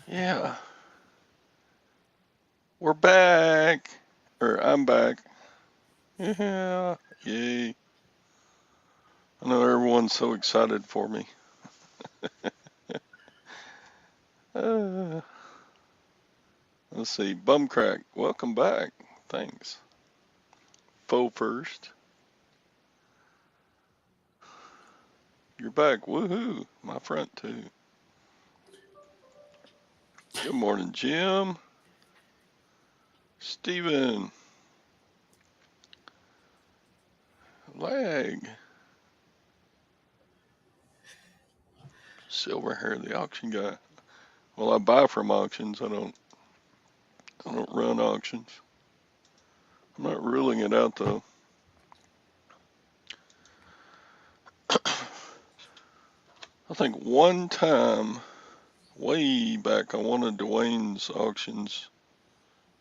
Yeah, we're back. Or I'm back. Yeah, yay. I know everyone's so excited for me. Uh, let's see. Bumcrack, welcome back. Thanks. Faux first. You're back. Woohoo. My front too. Good morning, Jim. Steven. Lag. Silverhair, the auction guy. Well, I buy from auctions. I don't run auctions. I'm not ruling it out though. I think one time, way back on one of Dwayne's auctions,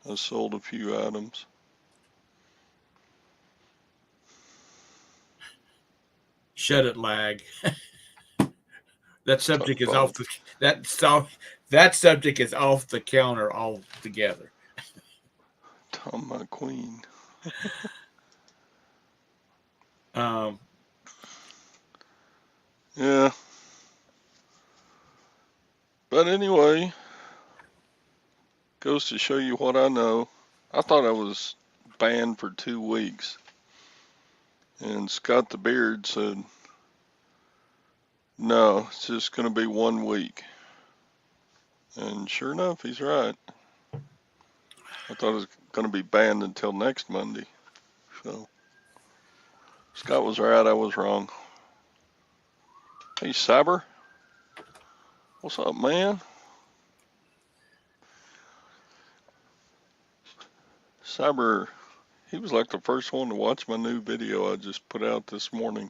I sold a few items. Shut it, lag. That Talk subject is about off the that subject is off the counter altogether. Tom my queen. Um, Yeah, but anyway, goes to show you what I know. I thought I was banned for 2 weeks, and Scott the Beard said, no, it's just going to be 1 week. And sure enough, he's right. I thought it was going to be banned until next Monday. So Scott was right, I was wrong. Hey, Cyber, what's up, man? Cyber, he was like the first one to watch my new video I just put out this morning.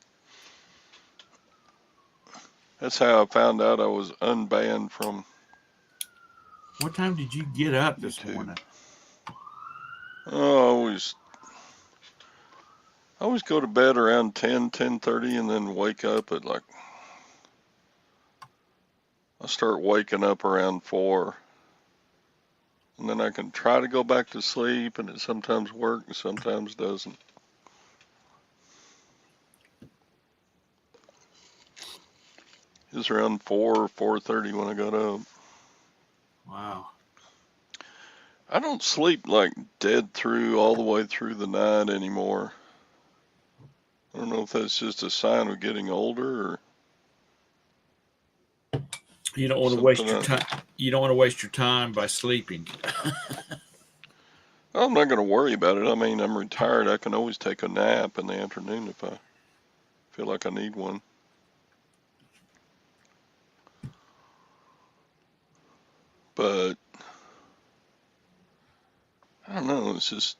That's how I found out I was unbanned from what time did you get up this YouTube. morning? Oh, I always go to bed around 10:30, and then wake up at like, I start waking up around 4, and then I can try to go back to sleep, and it sometimes works and sometimes doesn't. It was around 4 or 4:30 when I got up. Wow. I don't sleep like dead through all the way through the night anymore. I don't know if that's just a sign of getting older or You don't want to something. waste your time. You don't want to waste your time by sleeping. I'm not going to worry about it. I mean, I'm retired. I can always take a nap in the afternoon if I feel like I need one. But I don't know. It's just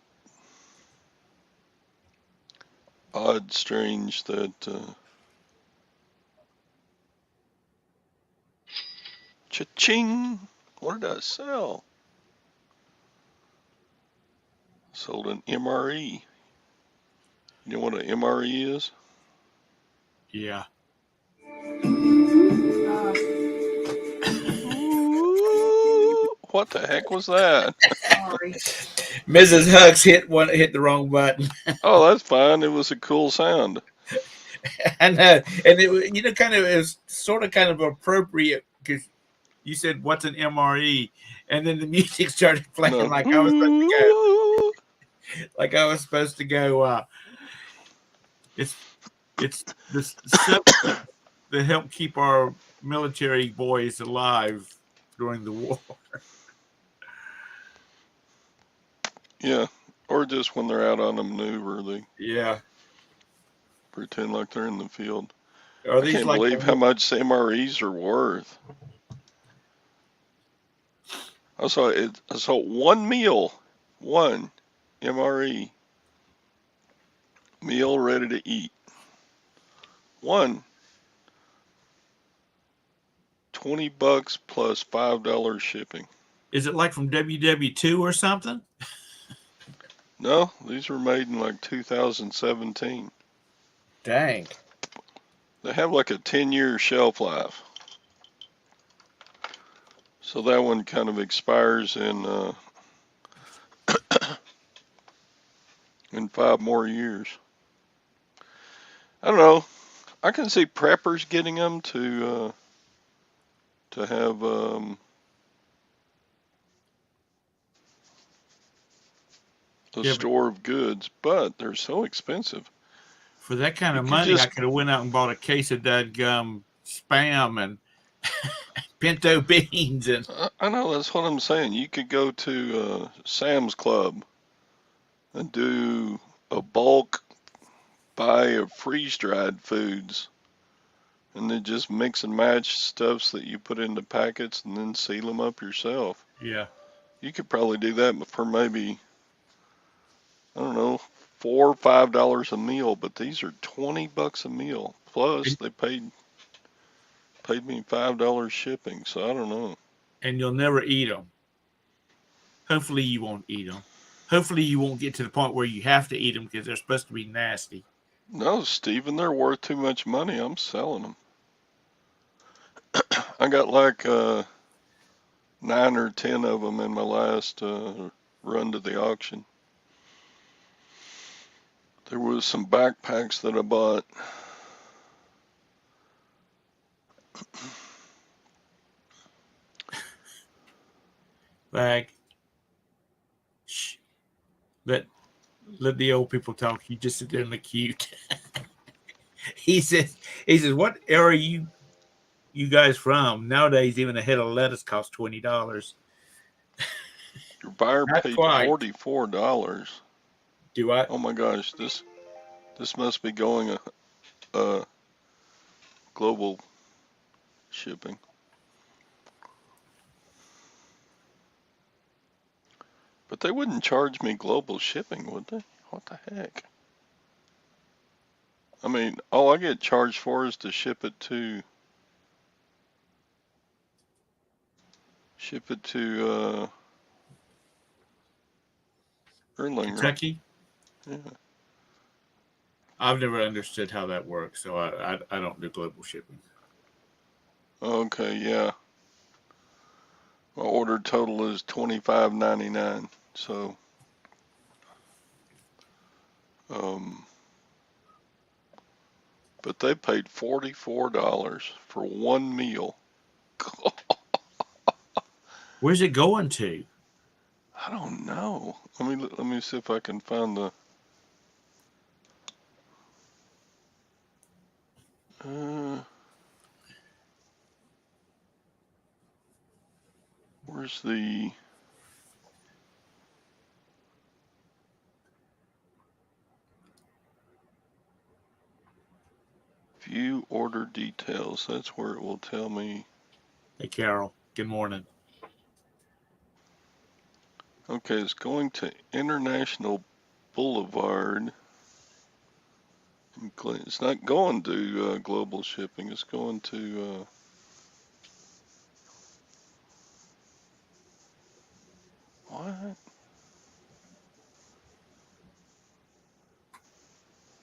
odd, strange that cha-ching. What did I sell? Sold an MRE. You know what an MRE is? Yeah. Ooh, what the heck was that? Sorry. Mrs. Hugs hit the wrong button, Oh, that's fine. It was a cool sound. and it kind of is sort of kind of appropriate because you said what's an MRE, and then the music started playing No. like I was supposed to go, Ooh. like I was supposed to go. It's it's the substance that help keep our military boys alive during the war. Yeah. Or just when they're out on a maneuver, they Yeah. pretend like they're in the field. Are I these can't like believe how much MREs are worth. I saw one meal, one MRE meal ready to eat. One, $20 plus $5 shipping. is it like from WW2 or something? No, these were made in like 2017. Dang. They have like a 10-year shelf life. So that one kind of expires in 5 more years. I don't know. I can see preppers getting them to have a Yeah, but store of goods, but they're so expensive. for that kind You of could money, I just, could have went out and bought a case of dadgum spam and pinto beans and I know, that's what I'm saying. You could go to Sam's Club and do a bulk buy of freeze-dried foods, and then just mix and match stuffs that you put into packets and then seal them up yourself. yeah. You could probably do that for maybe, I don't know, $4 or $5 a meal, but these are $20 a meal. Plus And, they paid me $5 shipping, so I don't know. and you'll never eat them. Hopefully, you won't eat them. Hopefully, you won't get to the point where you have to eat them because they're supposed to be nasty. No, Steven, they're worth too much money. I'm selling them. I got like 9 or 10 of them in my last run to the auction. There was some backpacks that I bought. Like, shh, let let the old people talk. You just sit there and look cute. he says, what area you guys from? Nowadays, even a head of lettuce costs $20. Your buyer Not paid quite. $44. Do I? Oh my gosh, this must be going a global shipping. But they wouldn't charge me global shipping, would they? What the heck? I mean, all I get charged for is to ship it to Erlanger. Kentucky? Yeah. I've never understood how that works, so I don't do global shipping. Okay, yeah. My order total is $25.99. So, um, but they paid $44 for one meal. Where's it going to? I don't know. Let me see if I can find the. Uh, where's the view order details? That's where it will tell me. Hey, Carol. Good morning. Okay, it's going to International Boulevard. It's not going to global shipping. It's going to what?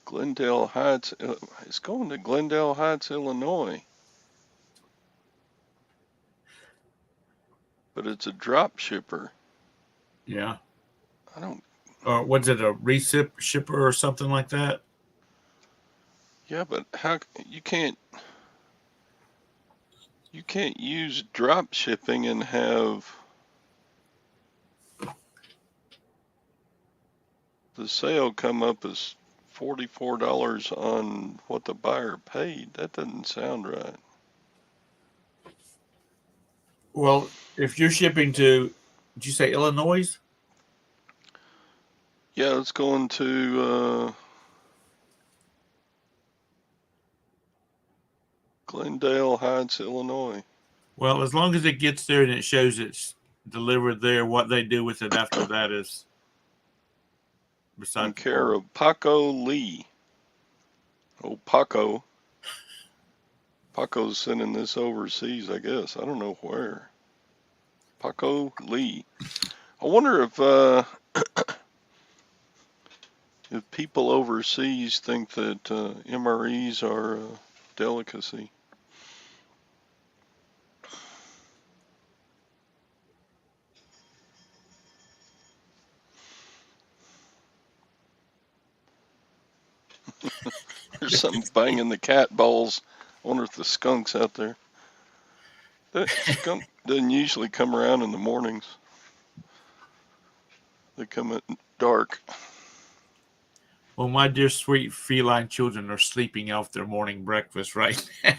Glendale Heights. It's going to Glendale Heights, Illinois. But it's a drop shipper. Yeah. I don't. Or was it a recip shipper or something like that? Yeah, but how you can't use drop shipping and have the sale come up as $44 on what the buyer paid. That doesn't sound right. Well, if you're shipping to, did you say Illinois? Yeah, it's going to Glendale Heights, Illinois. Well, as long as it gets there and it shows it's delivered there, what they do with it after that is In beside the care point. of Paco Lee. Oh, Paco. Paco's sending this overseas, I guess. I don't know where. Paco Lee. I wonder if people overseas think that MREs are a delicacy. There's something banging the cat balls. I wonder if the skunk's out there. That skunk doesn't usually come around in the mornings. They come at dark. Well, my dear sweet feline children are sleeping off their morning breakfast right now.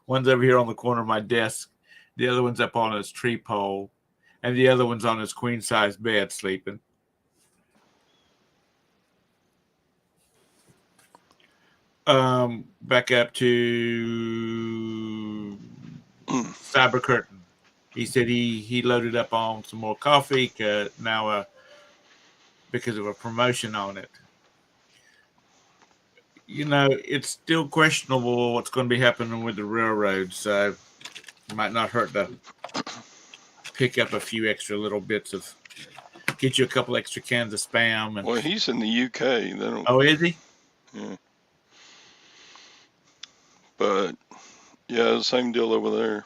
One's over here on the corner of my desk. The other one's up on his tree pole. And the other one's on his queen-size bed sleeping. Back up to Cyber Curtain. He said he loaded up on some more coffee now because of a promotion on it. You know, it's still questionable what's going to be happening with the railroad, so it might not hurt to pick up a few extra little bits of, get you a couple extra cans of Spam. Well, he's in the UK. They don't. Oh, is he? Yeah. But yeah, same deal over there.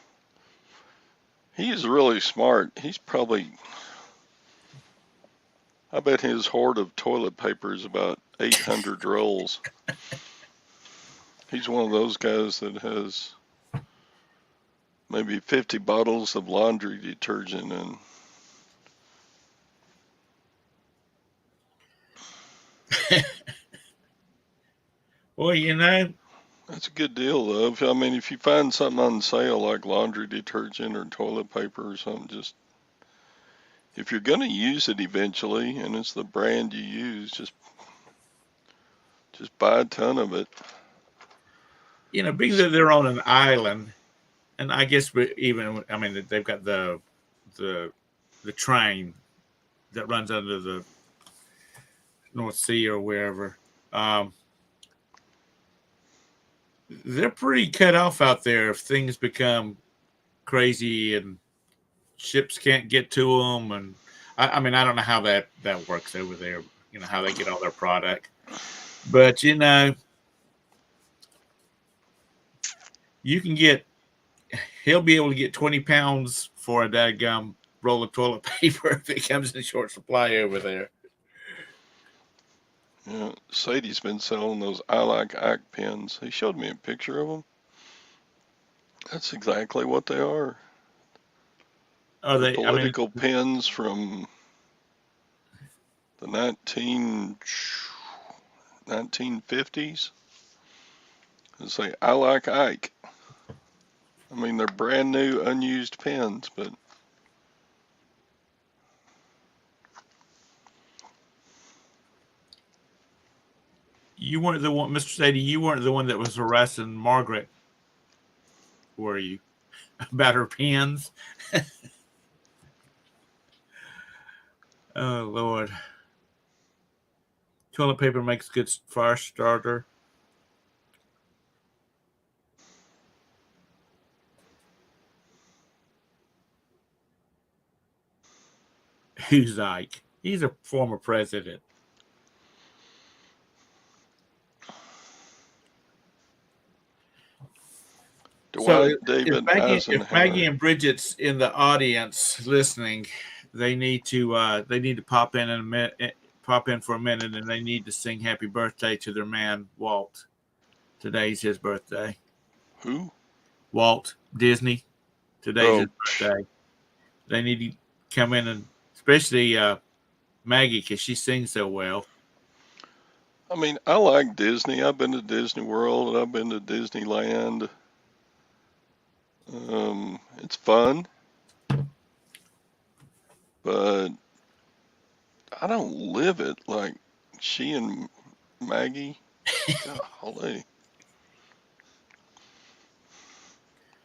He's really smart. He's probably, I bet his hoard of toilet paper is about 800 rolls. He's one of those guys that has maybe 50 bottles of laundry detergent and Well, you know, that's a good deal though. I mean, if you find something on sale like laundry detergent or toilet paper or something, just if you're going to use it eventually and it's the brand you use, just buy a ton of it. you know, being that they're on an island, and I guess I mean, they've got the train that runs under the North Sea or wherever. They're pretty cut off out there if things become crazy and ships can't get to them. And I mean, I don't know how that works over there. You know, how they get all their product, but you know, you can get. He'll be able to get 20 pounds for a dadgum roll of toilet paper if it comes in short supply over there. Yeah, Sadie's been selling those I Like Ike pens. He showed me a picture of them. That's exactly what they are. Are They're they? political pens from the 1950s. They say, I like Ike. I mean, they're brand new, unused pens, but You weren't the one, Mr. Sadie. You weren't the one that was harassing Margaret, were you? About her pens? Oh, Lord. Toilet paper makes good fire starter. Who's Ike? He's a former president. So Dwight David if Maggie Eisenhower. and Bridget's in the audience listening, they need to pop in for a minute, and they need to sing "Happy Birthday" to their man Walt. Today's his birthday. Who? Walt Disney. Today's his birthday. They need to come in, and especially Maggie, because she sings so well. I mean, I like Disney. I've been to Disney World. I've been to Disneyland. It's fun, but I don't live it like she and Maggie. Golly.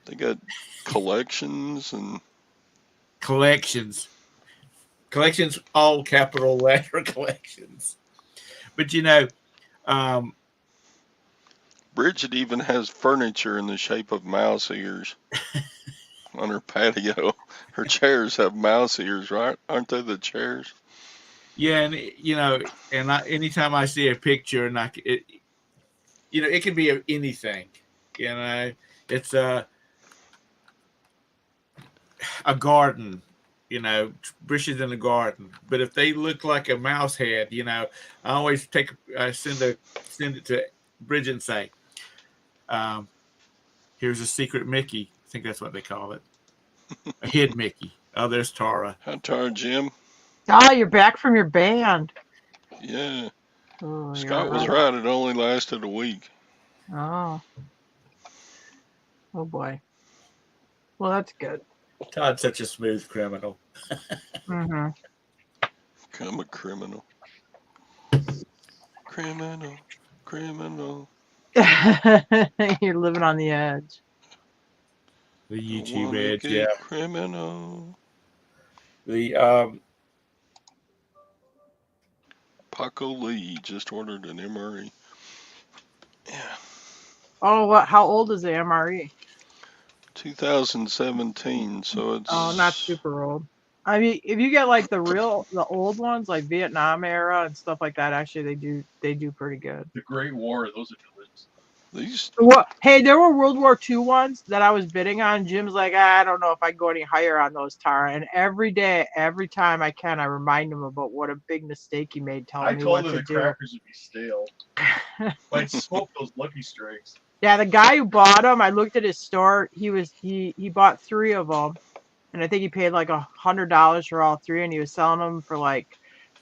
They got collections and Collections, all capital letter collections. But you know, Bridget even has furniture in the shape of mouse ears on her patio. Her chairs have mouse ears, right? Aren't they the chairs? yeah, and you know, and anytime I see a picture, and you know, it can be of anything. You know, it's a garden. bushes in the garden. But if they look like a mouse head, I always send it to Bridget and say, here's a secret Mickey. I think that's what they call it. A hid Mickey. Oh, there's Tara. Hi, Tara, Jim. Ah, you're back from your band. Yeah. Oh, Scott was right. It only lasted a week. Oh. Oh, boy. Well, that's good. Todd's such a smooth criminal. Mm-hmm. I'm a criminal. Criminal. Criminal. You're living on the edge. The YouTube edge, yeah. Criminal. The Paco Lee just ordered an MRE. Yeah. Oh, what? How old is the MRE? 2017, so it's... Oh, not super old. I mean, if you get like the old ones, like Vietnam era and stuff like that, actually they do pretty good. The Great War, those are delicious. These... What? Hey, there were World War II ones that I was bidding on. Jim's like, I don't know if I can go any higher on those, Tara. And every day, every time I can, I remind him about what a big mistake he made telling me what to do. I told him the crackers would be stale. I'd smoke those Lucky Strikes. Yeah, the guy who bought them, I looked at his store. He bought 3 of them, and I think he paid like $100 for all 3, and he was selling them for like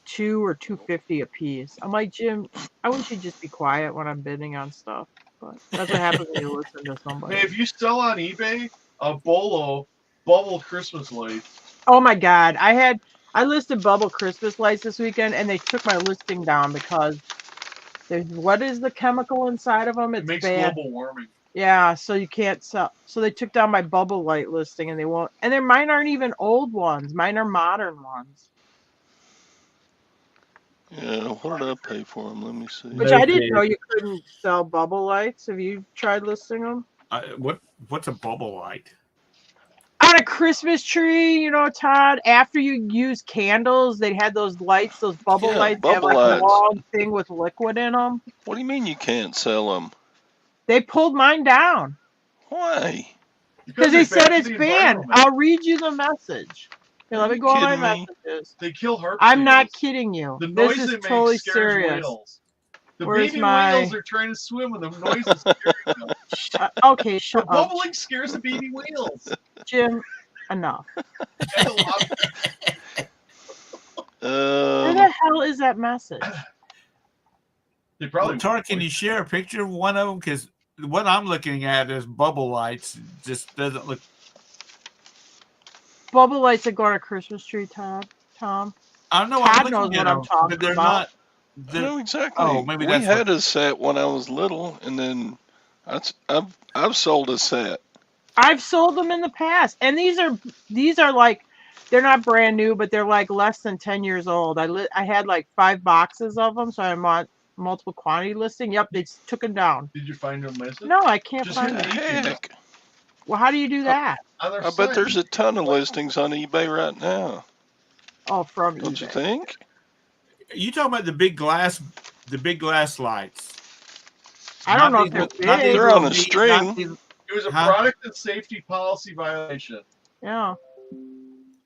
$2 or $2.50 a piece. I'm like, Jim, I wish you'd just be quiet when I'm bidding on stuff. But that's what happens when you listen to somebody. Hey, if you sell on eBay a Bolo bubble Christmas lights. Oh my God, I listed bubble Christmas lights this weekend, and they took my listing down because what is the chemical inside of them? It makes bad. global warming. Yeah, so you can't sell. So they took down my bubble light listing, and they won't. And mine aren't even old ones. Mine are modern ones. Yeah, what did I pay for them? Let me see. Which I didn't know you couldn't sell bubble lights. Have you tried listing them? What's a bubble light? On a Christmas tree, Todd, after you use candles, they had those lights, those bubble lights. Bubble they have like lights. a long thing with liquid in them. What do you mean you can't sell them? They pulled mine down. Why? Because they said it's banned. I'll read you the message. Here, let me go on my messages. They kill harp. I'm not kidding you. The noise this is they make totally scares serious. whales. The Where's baby my... whales are trying to swim and the noise is scaring them. Okay, shut the up. bubbling scares the baby whales. Jim, enough. Where the hell is that message? They probably. Tara, can you share a picture of one of them? Because what I'm looking at is bubble lights. Just doesn't look. Bubble lights that go on a Christmas tree, Tom. I know. Todd knows what I'm talking they're about. I know exactly. Oh, maybe we had a set when I was little, and then I've sold a set. I've sold them in the past, and these are like, they're not brand new, but they're like less than 10 years old. I had like 5 boxes of them, so I'm on multiple quantity listing. Yep, they took them down. Did you find them listed? No, I can't Just find hit them. the Heck. Well, how do you do that? I bet there's a ton of listings on eBay right now. Oh, from Don't eBay. you think? You talking about the big glass lights? I don't know if they're big. They're on a string. It was a product and safety policy violation. Yeah.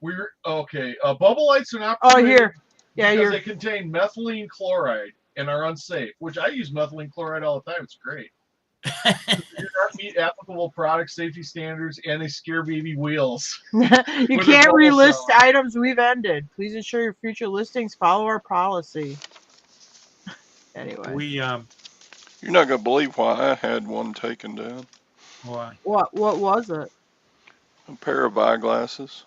We're okay. Bubble lights are not. Oh, here. Yeah, because they contain methylene chloride and are unsafe. Which I use methylene chloride all the time. It's great. They do not meet applicable product safety standards, and they scare baby wheels. You can't relist items we've ended. Please ensure your future listings follow our policy. Anyway. You're not gonna believe why I had one taken down. Why? What was it? A pair of eyeglasses.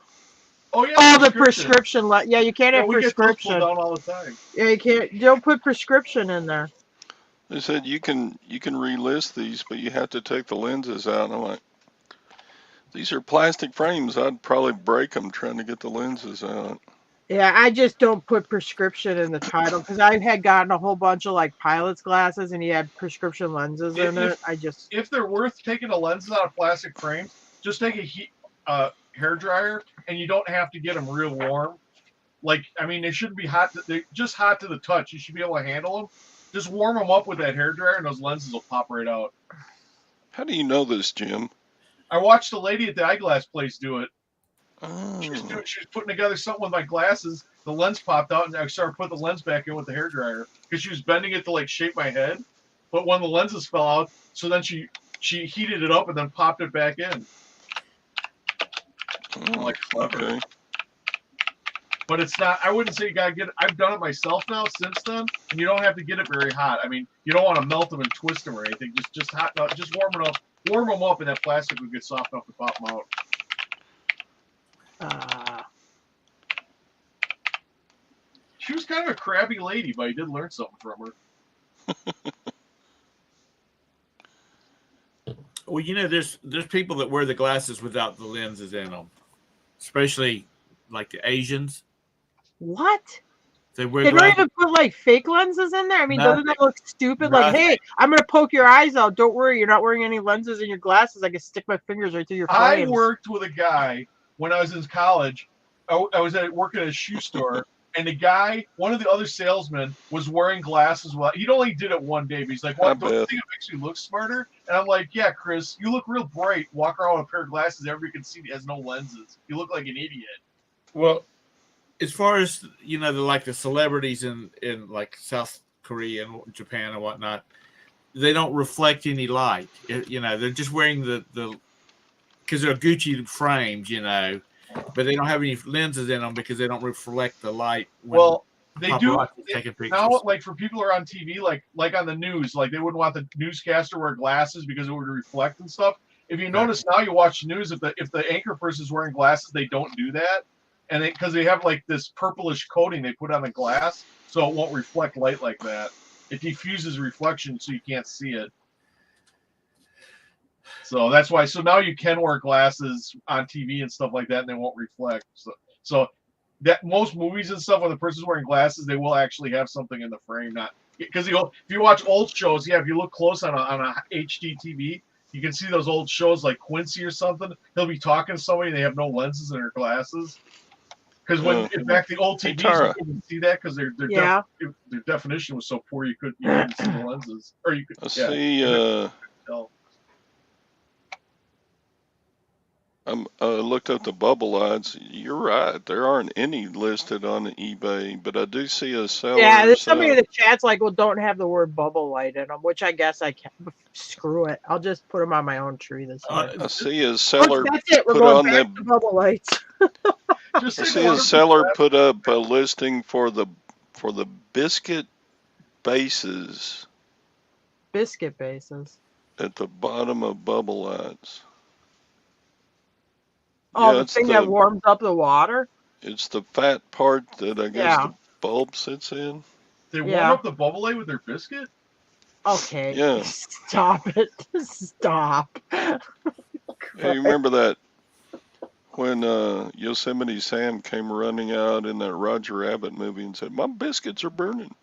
Oh yeah. Oh, the prescription. Yeah, you can't have prescription. We get those pulled down all the time. Yeah, you can't. Don't put prescription in there. They said you can relist these, but you have to take the lenses out. And I'm like, these are plastic frames. I'd probably break them trying to get the lenses out. Yeah, I just don't put prescription in the title because I had gotten a whole bunch of like pilot's glasses and he had prescription lenses in it. If they're worth taking the lenses out of plastic frames, just take a hair dryer, and you don't have to get them real warm. Like, I mean, they shouldn't be hot. They're just hot to the touch. You should be able to handle them. Just warm them up with that hair dryer, and those lenses will pop right out. How do you know this, Jim? I watched a lady at the eyeglass place do it. She was Oh. putting together something with my glasses. The lens popped out, and I started putting the lens back in with the hairdryer because she was bending it to like shape my head. But when the lenses fell out, so then she heated it up and then popped it back in. I'm like, clever. Okay. But it's not. I wouldn't say you gotta get it. I've done it myself now since then, and you don't have to get it very hot. I mean, you don't want to melt them and twist them or anything. Just hot, just warm them up, and that plastic will get soft enough to pop them out. She was kind of a crabby lady, but I did learn something from her. Well, you know, there's people that wear the glasses without the lenses in them, especially like the Asians. What? They wear They don't glasses. even put like fake lenses in there. I mean, doesn't Nothing. that look stupid? Like, Nothing. hey, I'm gonna poke your eyes out. Don't worry, you're not wearing any lenses in your glasses. I can stick my fingers right through your I frames. worked with a guy when I was in college. I was working at a shoe store, and the guy, one of the other salesmen, was wearing glasses. Well, he'd only did it one day, but he's like, "What? Don't you think it makes me look smarter?" And I'm like, "Yeah, Chris, you look real bright. Walk around with a pair of glasses, everybody can see he has no lenses. You look like an idiot." Well, as far as you know, the celebrities in like South Korea and Japan and whatnot, they don't reflect any light. You know, they're just wearing the because they're Gucci frames, you know, but they don't have any lenses in them because they don't reflect the light. Well, they do taking pictures. now. Like for people who are on TV, like on the news, like they wouldn't want the newscaster to wear glasses because it would reflect and stuff. If you notice now, you watch the news. If the anchor person is wearing glasses, they don't do that, and because they have like this purplish coating they put on the glass, so it won't reflect light like that. It diffuses reflection, so you can't see it. So that's why. So now you can wear glasses on TV and stuff like that, and they won't reflect. So that most movies and stuff, when the person's wearing glasses, they will actually have something in the frame. Not because if you watch old shows, if you look close on a HD TV, you can see those old shows like Quincy or something. He'll be talking to somebody, and they have no lenses in their glasses. Because in fact, the old TVs you couldn't see that because their definition was so poor you couldn't see the lenses, or you could. I see. I looked up the bubble lights. You're right. There aren't any listed on eBay, but I do see a seller. Yeah, there's somebody in the chat's like, well, don't have the word bubble light in them, which I guess I can. Screw it. I'll just put them on my own tree this year. I see a seller that's it. We're put going on back to bubble lights. I see a seller put up a listing for the biscuit bases. Biscuit bases. At the bottom of bubble lights. Oh, yeah, the thing that warms up the water? It's the fat part that I guess the bulb sits in. They warm up the bubble light with their biscuit? Okay. Yeah. Stop it. Stop. Hey, you remember that when Yosemite Sam came running out in that Roger Rabbit movie and said, "My biscuits are burning."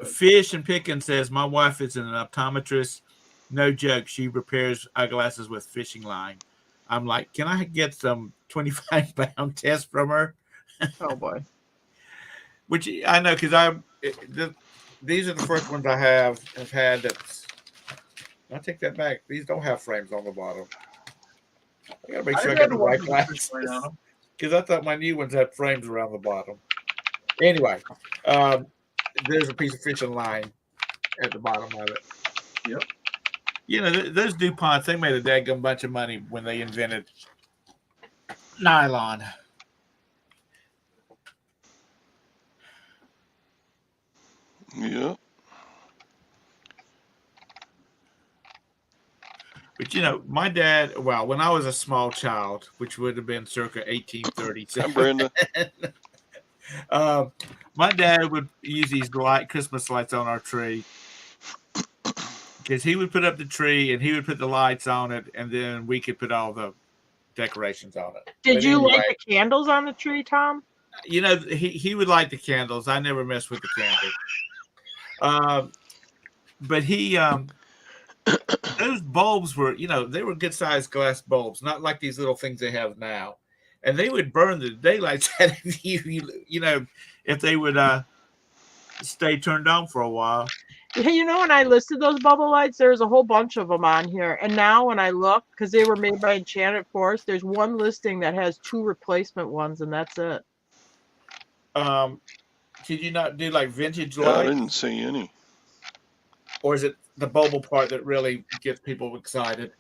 Fish and Pickens says, my wife is an optometrist. No joke. She repairs eyeglasses with fishing line. I'm like, can I get some 25-pound tests from her? Oh, boy. Which I know because these are the first ones I have had. I take that back. These don't have frames on the bottom. I got to make sure I got the right glasses. Because I thought my new ones had frames around the bottom. Anyway, there's a piece of fishing line at the bottom of it. Yep. You know, those DuPonts, they made a daggum bunch of money when they invented nylon. Yeah. But, you know, my dad, well, when I was a small child, which would have been circa 1837. Hi, Brenda. My dad would use these Christmas lights on our tree. Because he would put up the tree and he would put the lights on it, and then we could put all the decorations on it. Did you light the candles on the tree, Tom? You know, he would light the candles. I never messed with the candles. But he, those bulbs were, you know, they were good-sized glass bulbs, not like these little things they have now. And they would burn the daylights out of you know, if they would stay turned on for a while. Yeah, you know, when I listed those bubble lights, there's a whole bunch of them on here. And now when I look, because they were made by Enchanted Forest, there's one listing that has 2 replacement ones, and that's it. Could you not do like vintage Yeah, I lights? didn't see any. Or is it the bubble part that really gets people excited?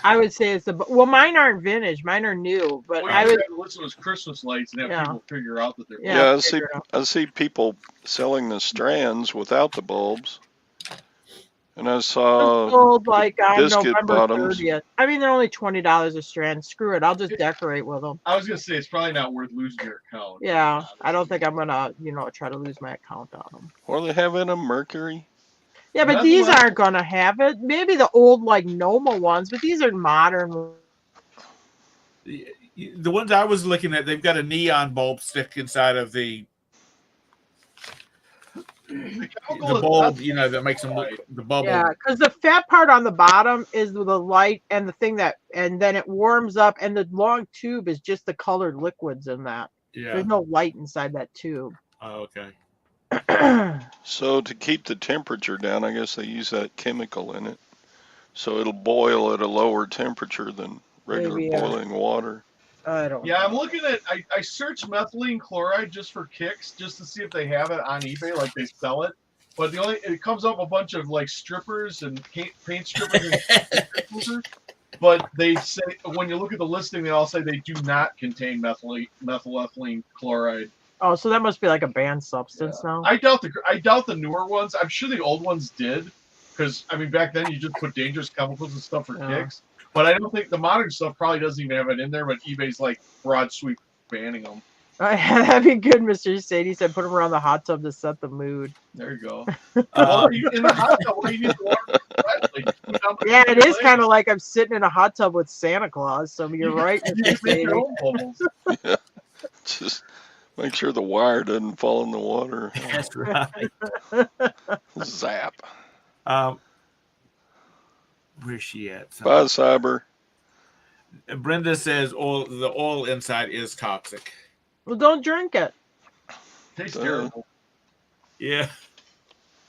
I would say it's well, mine aren't vintage, mine are new, but Well, I you would, have to listen to those Christmas lights and have Yeah. people figure out that they're Yeah. Yeah, figure it out. I see people selling the strands without the bulbs, and I saw sold like on biscuit November bottoms. 30th. I mean, they're only $20 a strand. Screw it, I'll just decorate with them. I was gonna say it's probably not worth losing your account. Yeah, I don't think I'm gonna, try to lose my account on them. What do they have in them? Mercury? Yeah, but Nothing these like- aren't gonna have it. Maybe the old like Noma ones, but these are modern. The ones I was looking at, they've got a neon bulb stick inside of the chemical is bulb, not- that makes them look the bubble. Yeah, because the fat part on the bottom is the light and the thing and then it warms up, and the long tube is just the colored liquids in that. Yeah. There's no light inside that tube. Oh, okay. So to keep the temperature down, I guess they use that chemical in it. So it'll boil at a lower temperature than regular Maybe, yeah. boiling water. I don't. Yeah, I'm looking at. I searched methylene chloride just for kicks, just to see if they have it on eBay, like they sell it. But it comes up a bunch of like strippers and paint strippers. And but they say when you look at the listing, they all say they do not contain methylethylene chloride. Oh, so that must be like a banned substance now. I doubt the newer ones. I'm sure the old ones did, because I mean back then you just put dangerous chemicals and stuff for Yeah. kicks. But I don't think the modern stuff probably doesn't even have it in there. But eBay's like broad sweep banning them. That'd be good, Mr. Sadie said. Put them around the hot tub to set the mood. There you go. Well, in the hot tub, what do you need the water for? Like, Yeah, it is kind of like I'm sitting in a hot tub with Santa Claus. So you're right, You Mr. just make Sadie. your own bubbles. Just make sure the wire doesn't fall in the water. That's right. Zap. Where's she at? Bye, Cyber. Brenda says the oil inside is toxic. Well, don't drink it. Tastes terrible. Yeah.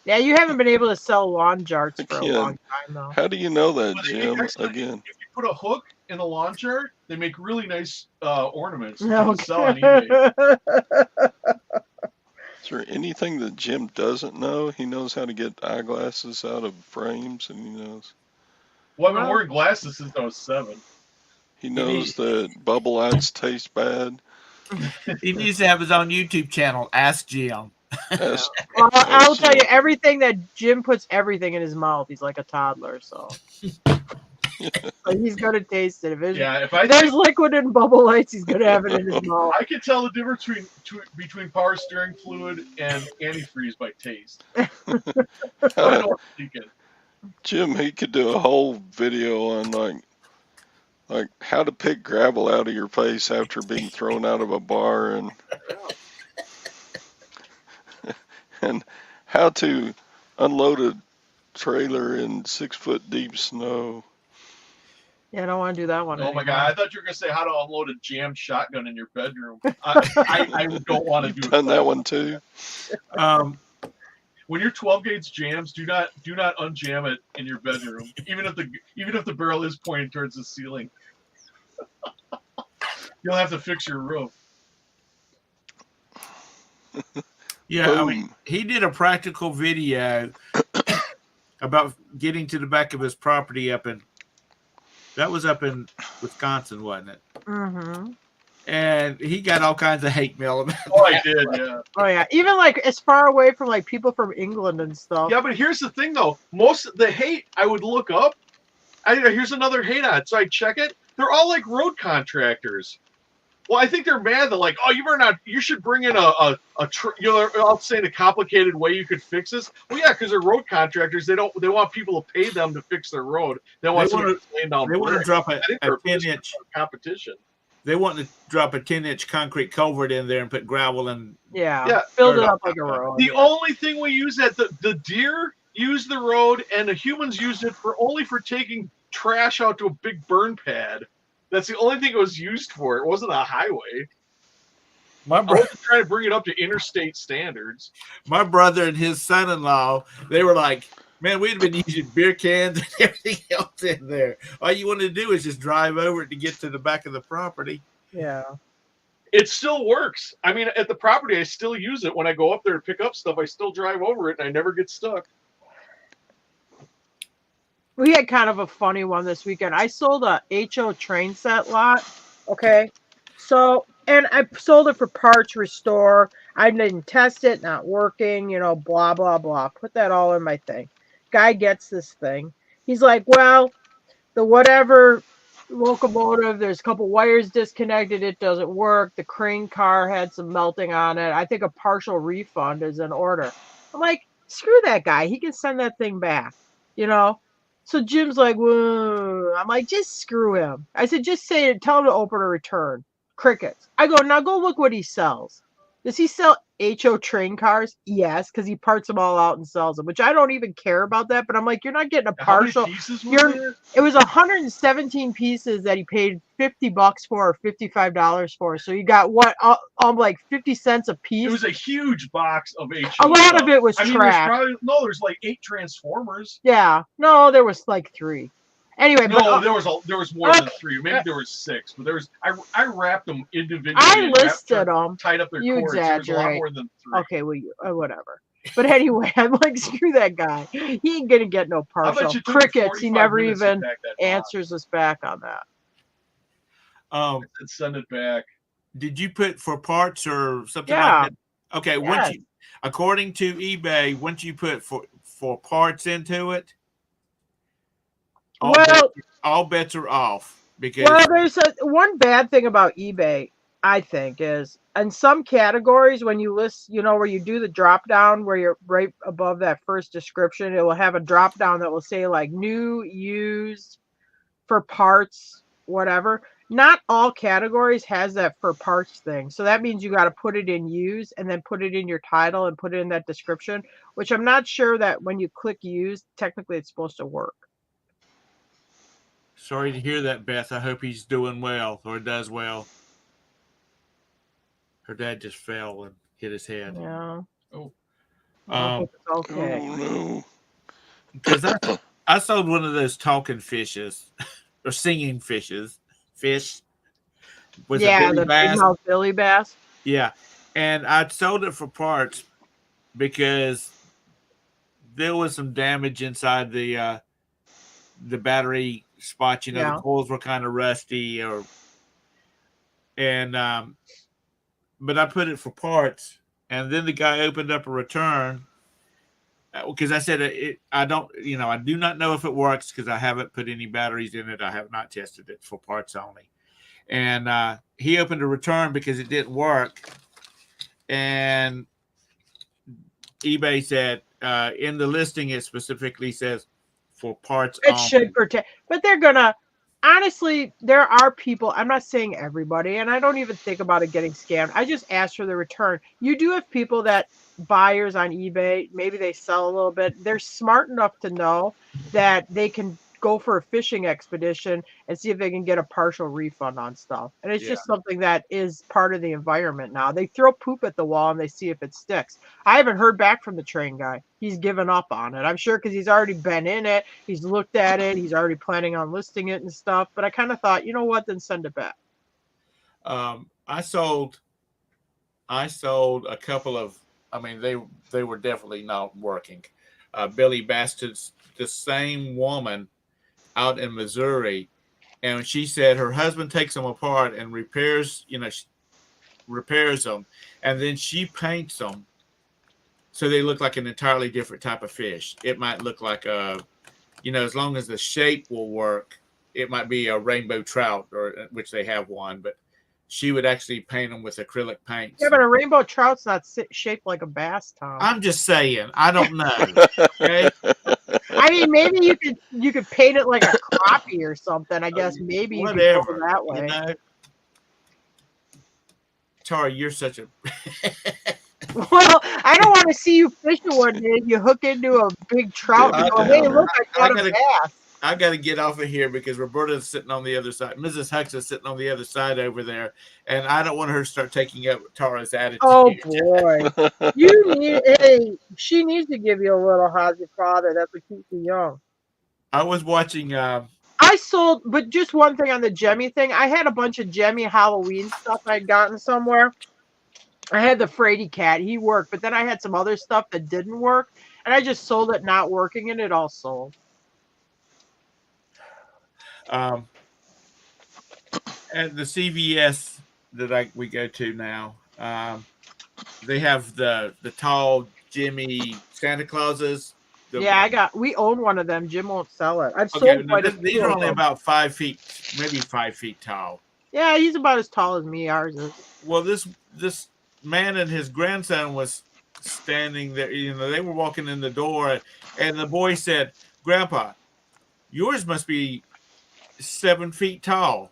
Yeah, you haven't been able to sell lawn jarts for a Again. long time, though. How do you know that, But Jim? actually, Again. If you put a hook in a lawn chart, they make really nice ornaments to sell on eBay. Is there anything that Jim doesn't know? He knows how to get eyeglasses out of frames, and he knows. Well, I've been wearing glasses since I was 7. He knows that bubble lights taste bad. He needs to have his own YouTube channel. Ask Jim. That's- Well, I'll tell you everything that Jim puts everything in his mouth. He's like a toddler, so. So he's gonna taste it. Yeah, if There's liquid and bubble lights. He's gonna have it in his mouth. I can tell the difference between power steering fluid and antifreeze by taste. I don't know what I'm thinking. Jim, he could do a whole video on like how to pick gravel out of your face after being thrown out of a bar, and how to unload a trailer in 6-foot deep snow. Yeah, I don't want to do that one. Oh my anymore. god! I thought you were gonna say how to unload a jammed shotgun in your bedroom. I don't want to do Done that one too. When your 12 gauge jams, do not unjam it in your bedroom, even if the barrel is pointed towards the ceiling. You'll have to fix your roof. Yeah, I mean, he did a practical video about getting to the back of his property that was up in Wisconsin, wasn't it? Mm-hmm. And he got all kinds of hate mail about Oh, I that. did, yeah. Oh yeah, even like as far away from like people from England and stuff. Yeah, but here's the thing, though. Most of the hate I would look up. Here's another hate on it. So I check it. They're all like road contractors. Well, I think they're mad that like, oh, you should bring in I'll say in a complicated way you could fix this. Well, yeah, because they're road contractors. They want people to pay them to fix their road. They want to lay down. They want to drop a they're 10-inch competition. They want to drop a 10-inch concrete culvert in there and put gravel and Yeah, build it dirt up on like a top of it. road. The only thing we use the deer use the road, and the humans used it only for taking trash out to a big burn pad. That's the only thing it was used for. It wasn't a highway. My I brother, wasn't trying to bring it up to interstate standards. my brother and his son-in-law, they were like, man, we'd been using beer cans and everything else in there. All you want to do is just drive over it to get to the back of the property. Yeah. It still works. I mean, at the property, I still use it when I go up there to pick up stuff. I still drive over it, and I never get stuck. We had kind of a funny one this weekend. I sold a HO train set lot. Okay. So, and I sold it for parts restore. I didn't test it, not working, you know, blah, blah, blah. Put that all in my thing. Guy gets this thing. He's like, well, the whatever locomotive, there's a couple wires disconnected. It doesn't work. The crane car had some melting on it. I think a partial refund is in order. I'm like, screw that guy. He can send that thing back, you know? So Jim's like, whoa. I'm like, just screw him. I said, just say it. Tell him to open a return. Crickets. I go, now go look what he sells. Does he sell HO train cars? Yes, because he parts them all out and sells them, which I don't even care about that. But I'm like, you're not getting a How many partial. pieces were You're, there? it was 117 pieces that he paid $50 for or $55 for. So you got what? Like 50 cents a piece. It was a huge box of HO. A lot of it was I mean, trash. there's like 8 Transformers. Yeah. No, there was like 3. Anyway, No, but there was more than 3. Maybe there was 6, but I wrapped them individually. I and listed them. tied up their You cords. There was a lot exaggerate. more than 3. Okay, well, whatever. But anyway, I'm like, screw that guy. He ain't gonna get no I bet partial. you took Crickets. He 45 never minutes to even pack that box. answers us back on that. And send it back. Did you put for parts or something Yeah. like that? Okay, Yes. once you, according to eBay, once you put for parts into it, all bets are off because there's one bad thing about eBay, I think, is in some categories when you list, you know, where you do the drop down where you're right above that first description, it will have a drop down that will say like new, used, for parts, whatever. Not all categories has that for parts thing. So that means you got to put it in use and then put it in your title and put it in that description, which I'm not sure that when you click use, technically it's supposed to work. sorry to hear that, Beth. I hope he's doing well or does well. Her dad just fell and hit his head. Yeah. Oh. I hope it's okay. Oh no. Because I sold one of those talking fishes or singing fishes. Fish. Was Yeah, it the Billy Bass? big mouth Billy Bass. Yeah. And I sold it for parts because there was some damage inside the battery spot. You know, Yeah. the coils were kind of rusty but I put it for parts, and then the guy opened up a return because I said I do not know if it works because I haven't put any batteries in it. I have not tested it for parts only. And he opened a return because it didn't work. And eBay said in the listing, it specifically says for parts It only. should protect, but they're gonna. Honestly, there are people. I'm not saying everybody, and I don't even think about it getting scammed. I just ask for the return. You do have people that buyers on eBay, maybe they sell a little bit. They're smart enough to know that they can go for a fishing expedition and see if they can get a partial refund on stuff. And it's just something that is part of the environment now. They throw poop at the wall and they see if it sticks. I haven't heard back from the train guy. He's given up on it. I'm sure because he's already been in it. He's looked at it. He's already planning on listing it and stuff. But I kind of thought, you know what, then send it back. I sold a couple of, I mean, they were definitely not working. Billy Bastards, the same woman out in Missouri, and she said her husband takes them apart and repairs them, and then she paints them so they look like an entirely different type of fish. It might look like as long as the shape will work, it might be a rainbow trout, which they have one, but she would actually paint them with acrylic paints. Yeah, but a rainbow trout's not shaped like a bass, Tom. I'm just saying, I don't know. Okay? I mean, maybe you could paint it like a crappie or something. I guess maybe you could go that way. You know? Tara, you're such a. Well, I don't want to see you fishing one day. You hook into a big trout and go, "Hey, look, I got a bass." I got to get off of here because Roberta's sitting on the other side. Mrs. Hux is sitting on the other side over there, and I don't want her to start taking up Tara's attitude. Oh boy, she needs to give you a little how's your father. That's what keeps you young. I was watching. I sold, but just one thing on the Jemmy thing. I had a bunch of Jemmy Halloween stuff I'd gotten somewhere. I had the Frady cat. He worked, but then I had some other stuff that didn't work, and I just sold it not working, and it all sold. At the CVS that we go to now, they have the tall Jimmy Santa Clauses. We own one of them. Jim won't sell it. I've sold quite a few. These are only about 5 feet, maybe 5 feet tall. Yeah, he's about as tall as me. Ours is. Well, this man and his grandson was standing there. You know, they were walking in the door, and the boy said, "Grandpa, yours must be 7 feet tall."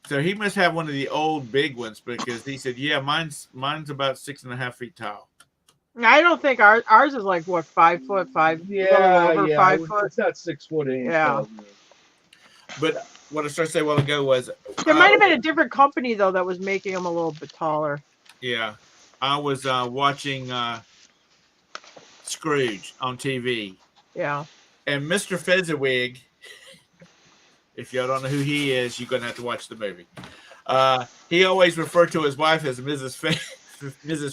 So he must have one of the old big ones because he said, "Yeah, mine's about 6.5 feet tall." I don't think ours is like what 5 foot 5. Yeah, over 5 foot. It's not 6'8". Yeah. But what I started to say a while ago was there might have been a different company though that was making them a little bit taller. Yeah, I was watching Scrooge on TV. Yeah. And Mr. Fezziwig, if y'all don't know who he is, you're gonna have to watch the movie. He always referred to his wife as Mrs.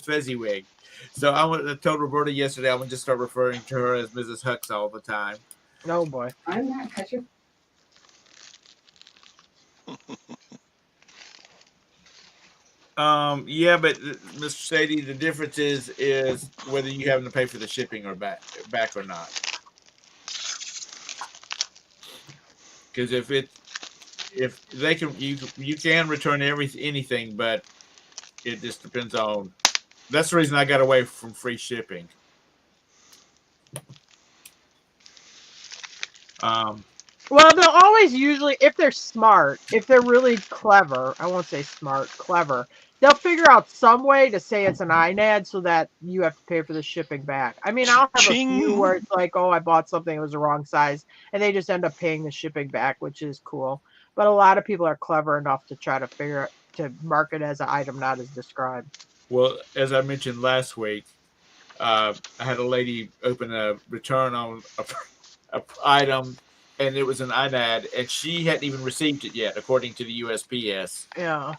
Fezziwig. So I told Roberta yesterday I'm gonna just start referring to her as Mrs. Hux all the time. Oh boy. I'm not catching. Yeah, but Mr. Sadie, the difference is whether you having to pay for the shipping or back or not. Because if they can, you can return anything, but it just depends on. That's the reason I got away from free shipping. Well, they'll always usually, if they're smart, if they're really clever, I won't say smart, clever, they'll figure out some way to say it's an INAD so that you have to pay for the shipping back. I mean, I'll have a few where it's like, oh, I bought something, it was the wrong size, and they just end up paying the shipping back, which is cool. But a lot of people are clever enough to try to mark it as an item not as described. Well, as I mentioned last week, I had a lady open a return on a item, and it was an INAD, and she hadn't even received it yet, according to the USPS. Yeah.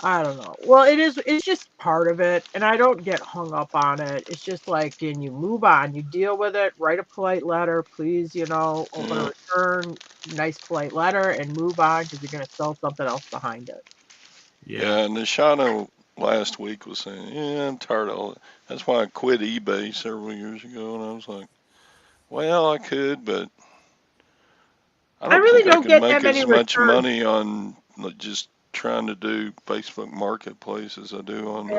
I don't know. Well, it's just part of it, and I don't get hung up on it. It's just like, and you move on, you deal with it, write a polite letter, please, open a return, nice polite letter, and move on because you're going to sell something else behind it. Yeah, and Nishano last week was saying, yeah, I'm tired of all it. That's why I quit eBay several years ago, and I was like, well, I could, but I really don't get make that many as much returns. money on just trying to do Facebook Marketplace as I do on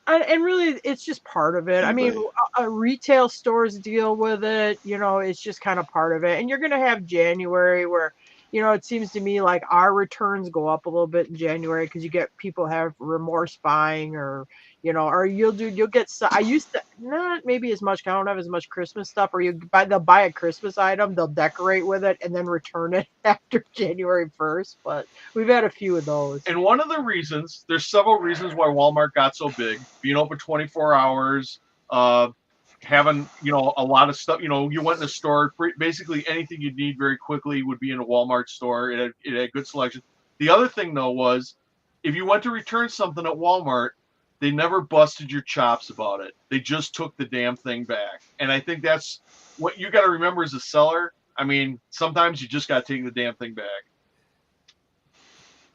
and really, it's just part of it. eBay. I mean, retail stores deal with it. It's just kind of part of it. And you're going to have January where, it seems to me like our returns go up a little bit in January because you get people have remorse buying or you'll get. I used to not maybe as much. I don't have as much Christmas stuff. Or they'll buy a Christmas item, they'll decorate with it, and then return it after January 1st. But we've had a few of those. And one of the reasons, there's several reasons why Walmart got so big. Being open 24 hours, having a lot of stuff. You went in the store, basically anything you'd need very quickly would be in a Walmart store. It had good selection. The other thing though was, if you went to return something at Walmart, they never busted your chops about it. They just took the damn thing back. And I think that's what you got to remember as a seller. I mean, sometimes you just got to take the damn thing back.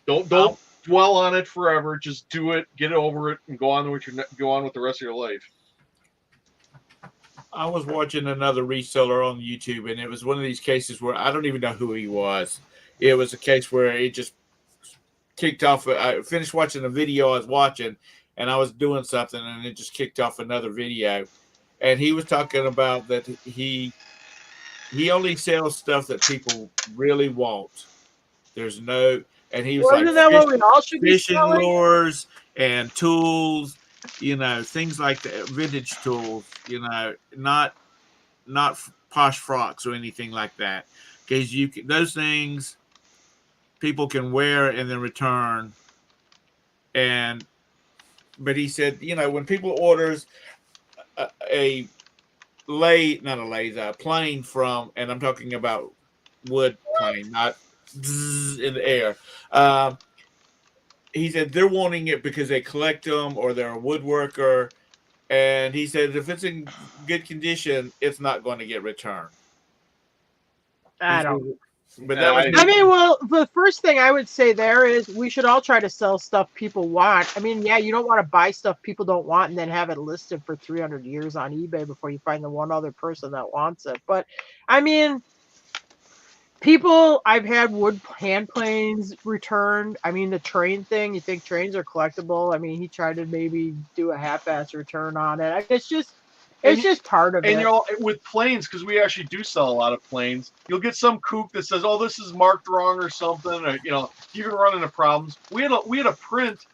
Don't dwell on it forever. Just do it, get it over it, and go on with the rest of your life. I was watching another reseller on YouTube, and it was one of these cases where I don't even know who he was. It was a case where it just kicked off. I finished watching the video I was watching, and I was doing something, and it just kicked off another video. And he was talking about that he only sells stuff that people really want. There's no, and he was Isn't that what we all should be fishing selling? lures and tools you know, things like the vintage tools, you know, not posh frocks or anything like that, because those things people can wear and then return. And but he said, you know, when people orders a not a lathe, a plane from, and I'm talking about wood plane, not in the air. He said they're wanting it because they collect them or they're a woodworker. And he said if it's in good condition, it's not going to get returned. I don't. But that was I mean, well, the first thing I would say there is we should all try to sell stuff people want. I mean, yeah, you don't want to buy stuff people don't want and then have it listed for 300 years on eBay before you find the one other person that wants it. But I mean, I've had wood hand planes returned. I mean, the train thing, you think trains are collectible? I mean, he tried to maybe do a half-ass return on it. It's just part of it. And you're with planes, because we actually do sell a lot of planes. You'll get some kook that says, "Oh, this is marked wrong" or something. Or, you know, you can run into problems. We had a print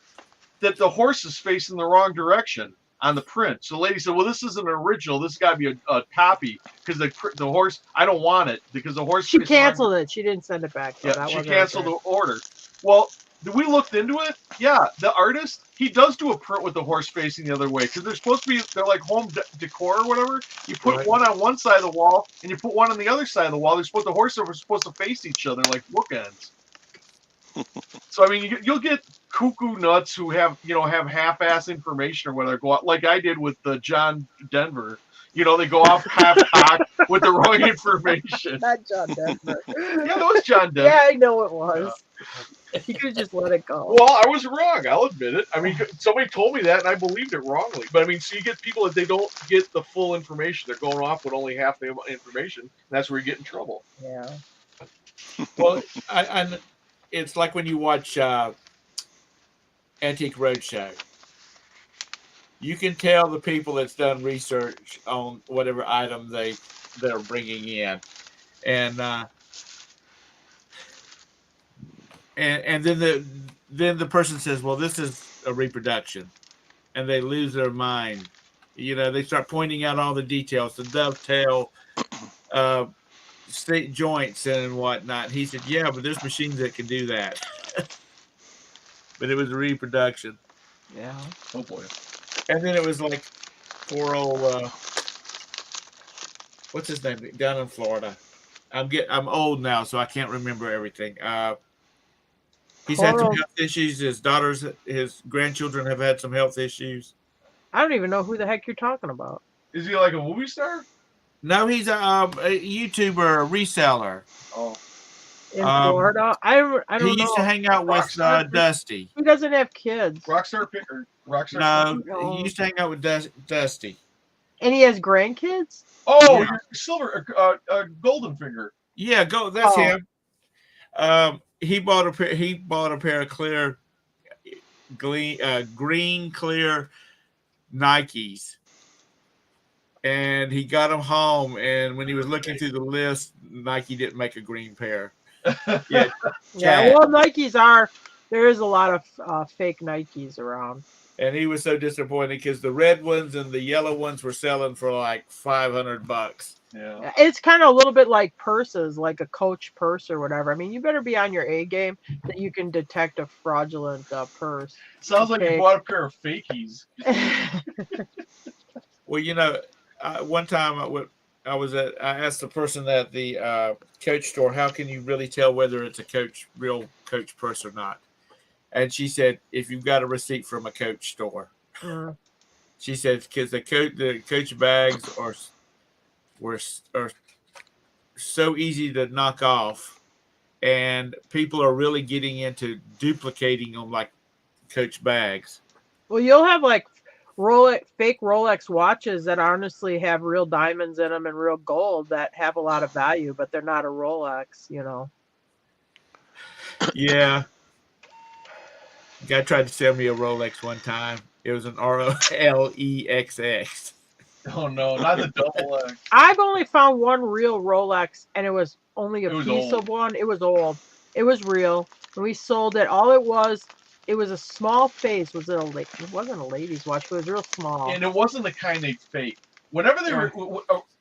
that the horse is facing the wrong direction on the print. So the lady said, "Well, this isn't an original. This got to be a copy because the horse. I don't want it because the horse." She canceled it. She didn't send it back. Yeah, she canceled the order. Well, we looked into it. Yeah, the artist, he does do a print with the horse facing the other way because they're like home decor or whatever. You put one on one side of the wall and you put one on the other side of the wall. The horses are supposed to face each other like bookends. So I mean, you'll get cuckoo nuts who have half-ass information or whatever go out like I did with the John Denver. You know, they go off half-cocked with the wrong information. Not John Denver. Yeah, that was John Denver. Yeah, I know it was. Yeah. You could just let it go. Well, I was wrong. I'll admit it. I mean, somebody told me that, and I believed it wrongly. But I mean, so you get people that they don't get the full information. They're going off with only half the information. And that's where you get in trouble. Yeah. Well, and it's like when you watch Antique Roadshow. You can tell the people that's done research on whatever item they're bringing in, and then the person says, "Well, this is a reproduction," and they lose their mind. You know, they start pointing out all the details, the dovetail, state joints and whatnot. He said, "Yeah, but there's machines that can do that." But it was a reproduction. Yeah. Oh boy. And then it was like poor old what's his name down in Florida. I'm old now, so I can't remember everything. He's had some health issues. His grandchildren have had some health issues. I don't even know who the heck you're talking about. Is he like a movie star? No, he's a YouTuber, a reseller. Oh. In Florida? I don't know. He used to hang out with Dusty. He doesn't have kids. Rockstar Picker? No, he used to hang out with Dusty. And he has grandkids? Oh, yeah. Golden Finger. Yeah, that's him. He bought a pair of clear green clear Nikes. And he got them home, and when he was looking through the list, Nike didn't make a green pair. Yeah, well, there is a lot of fake Nikes around. And he was so disappointed because the red ones and the yellow ones were selling for like $500. Yeah. It's kind of a little bit like purses, like a Coach purse or whatever. I mean, you better be on your A game that you can detect a fraudulent purse. Sounds like you bought a pair of fakies. Well, you know, one time I asked the person at the Coach store, how can you really tell whether it's a real Coach purse or not? And she said, if you've got a receipt from a Coach store. She said, because the Coach bags are so easy to knock off, and people are really getting into duplicating them like Coach bags. Well, you'll have like fake Rolex watches that honestly have real diamonds in them and real gold that have a lot of value, but they're not a Rolex, you know. Yeah. A guy tried to sell me a Rolex one time. It was an ROLEXX. Oh no, not the double X. I've only found one real Rolex, and it was only a piece of one. It was old. It was real. And we sold it. All it was it was a small face. Was it a it wasn't a lady's watch, but it was real small. And it wasn't the kind they fake. Whenever they were,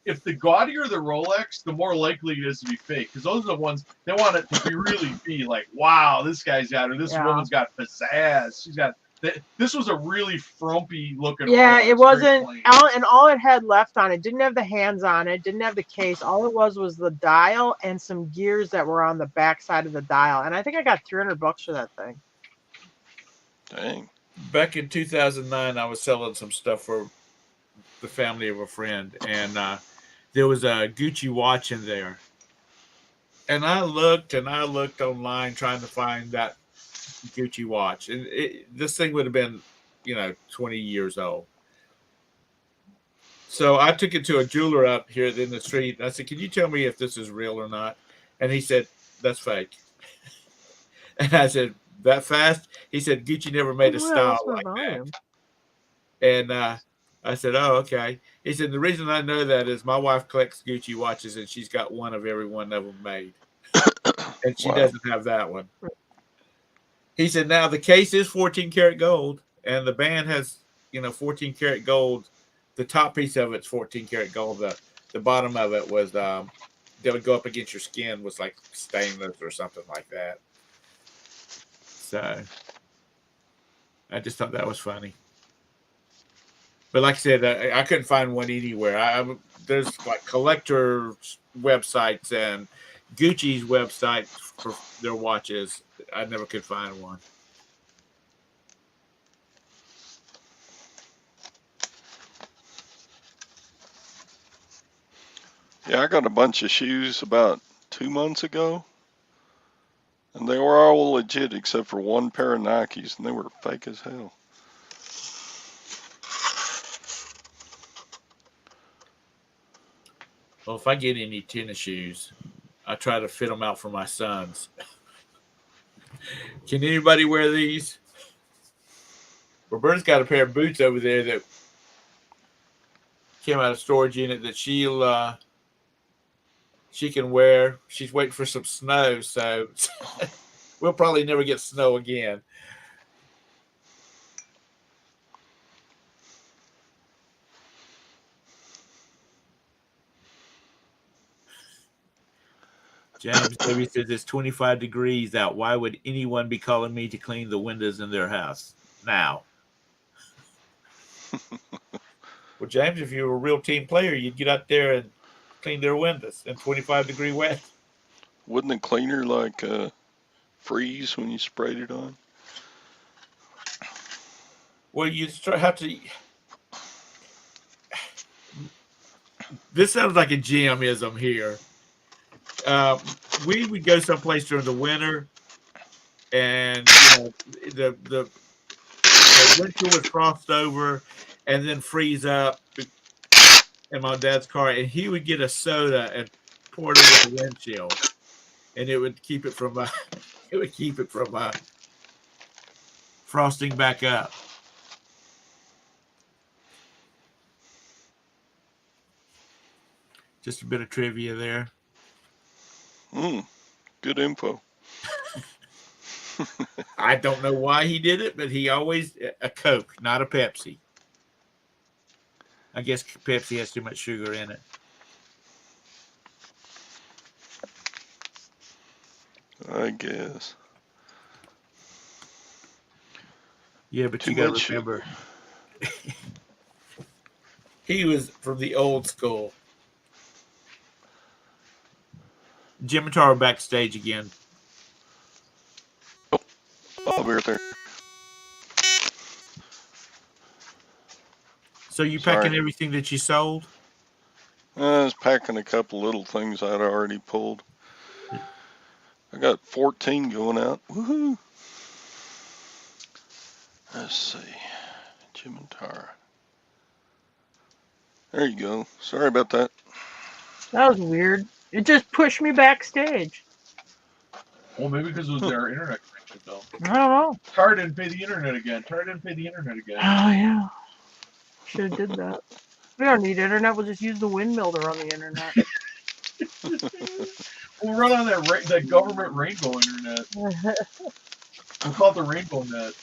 if the gaudier the Rolex, the more likely it is to be fake, because those are the ones they want it to really be like, wow, this guy's got her. This woman's got pizzazz. She's got. This was a really frumpy looking. Yeah, Rolex, it wasn't. All it had left on it didn't have the hands on it. Didn't have the case. All it was the dial and some gears that were on the back side of the dial. And I think I got $300 for that thing. Dang. Back in 2009, I was selling some stuff for the family of a friend, and there was a Gucci watch in there. And I looked online trying to find that Gucci watch, and this thing would have been, 20 years old. So I took it to a jeweler out here in the street. And I said, "Can you tell me if this is real or not?" And he said, "That's fake." And I said, "That fast?" He said, "Gucci never made a style like that." And I said, "Oh, okay." He said, "The reason I know that is my wife collects Gucci watches, and she's got one of every one of them made, and she doesn't have that one." He said, "Now the case is 14 karat gold, and the band has, 14 karat gold. The top piece of it's 14 karat gold. The bottom of it was that would go up against your skin was like stainless or something like that." So I just thought that was funny. But like I said, I couldn't find one anywhere. There's like collector websites and Gucci's website for their watches. I never could find one. Yeah, I got a bunch of shoes about 2 months ago, and they were all legit except for one pair of Nikes, and they were fake as hell. Well, if I get any tennis shoes, I try to fit them out for my sons. Can anybody wear these? Roberta's got a pair of boots over there that came out of storage unit that she can wear. She's waiting for some snow, so we'll probably never get snow again. James Davies says it's 25 degrees out. Why would anyone be calling me to clean the windows in their house now? Well, James, if you were a real team player, you'd get out there and clean their windows in 25-degree weather. Wouldn't the cleaner freeze when you sprayed it on? Well, you have to. This sounds like a GMism here. We would go someplace during the winter, and the windshield was crossed over, and then freeze up in my dad's car, and he would get a soda and pour it over the windshield, and it would keep it from frosting back up. Just a bit of trivia there. Good info. I don't know why he did it, but he always a Coke, not a Pepsi. I guess Pepsi has too much sugar in it. I guess. Yeah, but Too you got much to remember, he was from the old school. Jim and Tara backstage again. I'll be right there. So you packing everything that you sold? I was packing a couple little things I'd already pulled. I got 14 going out. Woohoo! Let's see. Jim and Tara. There you go. Sorry about that. That was weird. It just pushed me backstage. Well, maybe because it was their internet connection, though. I don't know. Tara didn't pay the internet again. Oh, yeah. Should have did that. We don't need internet. We'll just use the windmill to run the internet. We'll run on that government rainbow internet. We'll call it the rainbow net.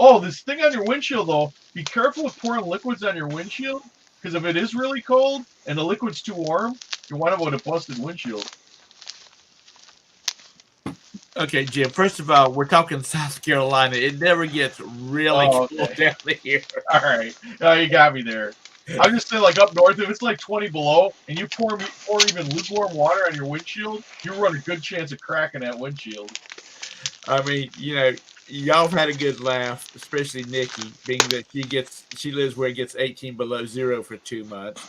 Oh, this thing on your windshield, though, be careful with pouring liquids on your windshield, because if it is really cold and the liquid's too warm, you wind up with a busted windshield. Okay, Jim. First of all, we're talking South Carolina. It never gets really cold down here. All right. Oh, you got me there. I'm just saying, like up north, if it's like 20 below and you pour even lukewarm water on your windshield, you run a good chance of cracking that windshield. I mean, y'all have had a good laugh, especially Nikki, being that she lives where it gets 18 below zero for 2 months.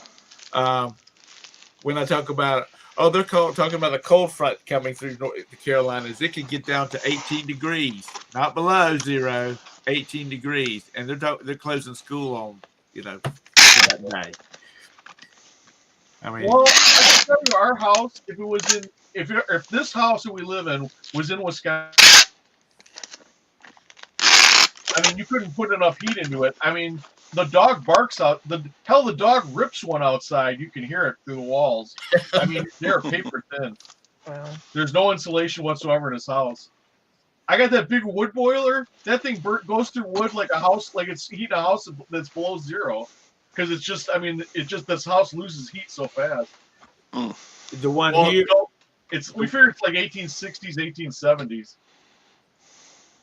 When I talk about, they're talking about a cold front coming through the Carolinas, it could get down to 18 degrees, not below zero, 18 degrees, and they're closing school on, that day. I mean, well, I can tell you, our house, if this house that we live in was in Wisconsin, I mean, you couldn't put enough heat into it. I mean, the dog barks out. The dog rips one outside. You can hear it through the walls. I mean, they're paper thin. Wow. There's no insulation whatsoever in this house. I got that big wood boiler. That thing goes through wood like a house, like it's heating a house that's below zero. Because this house loses heat so fast. The one here, we figure it's like 1860s, 1870s.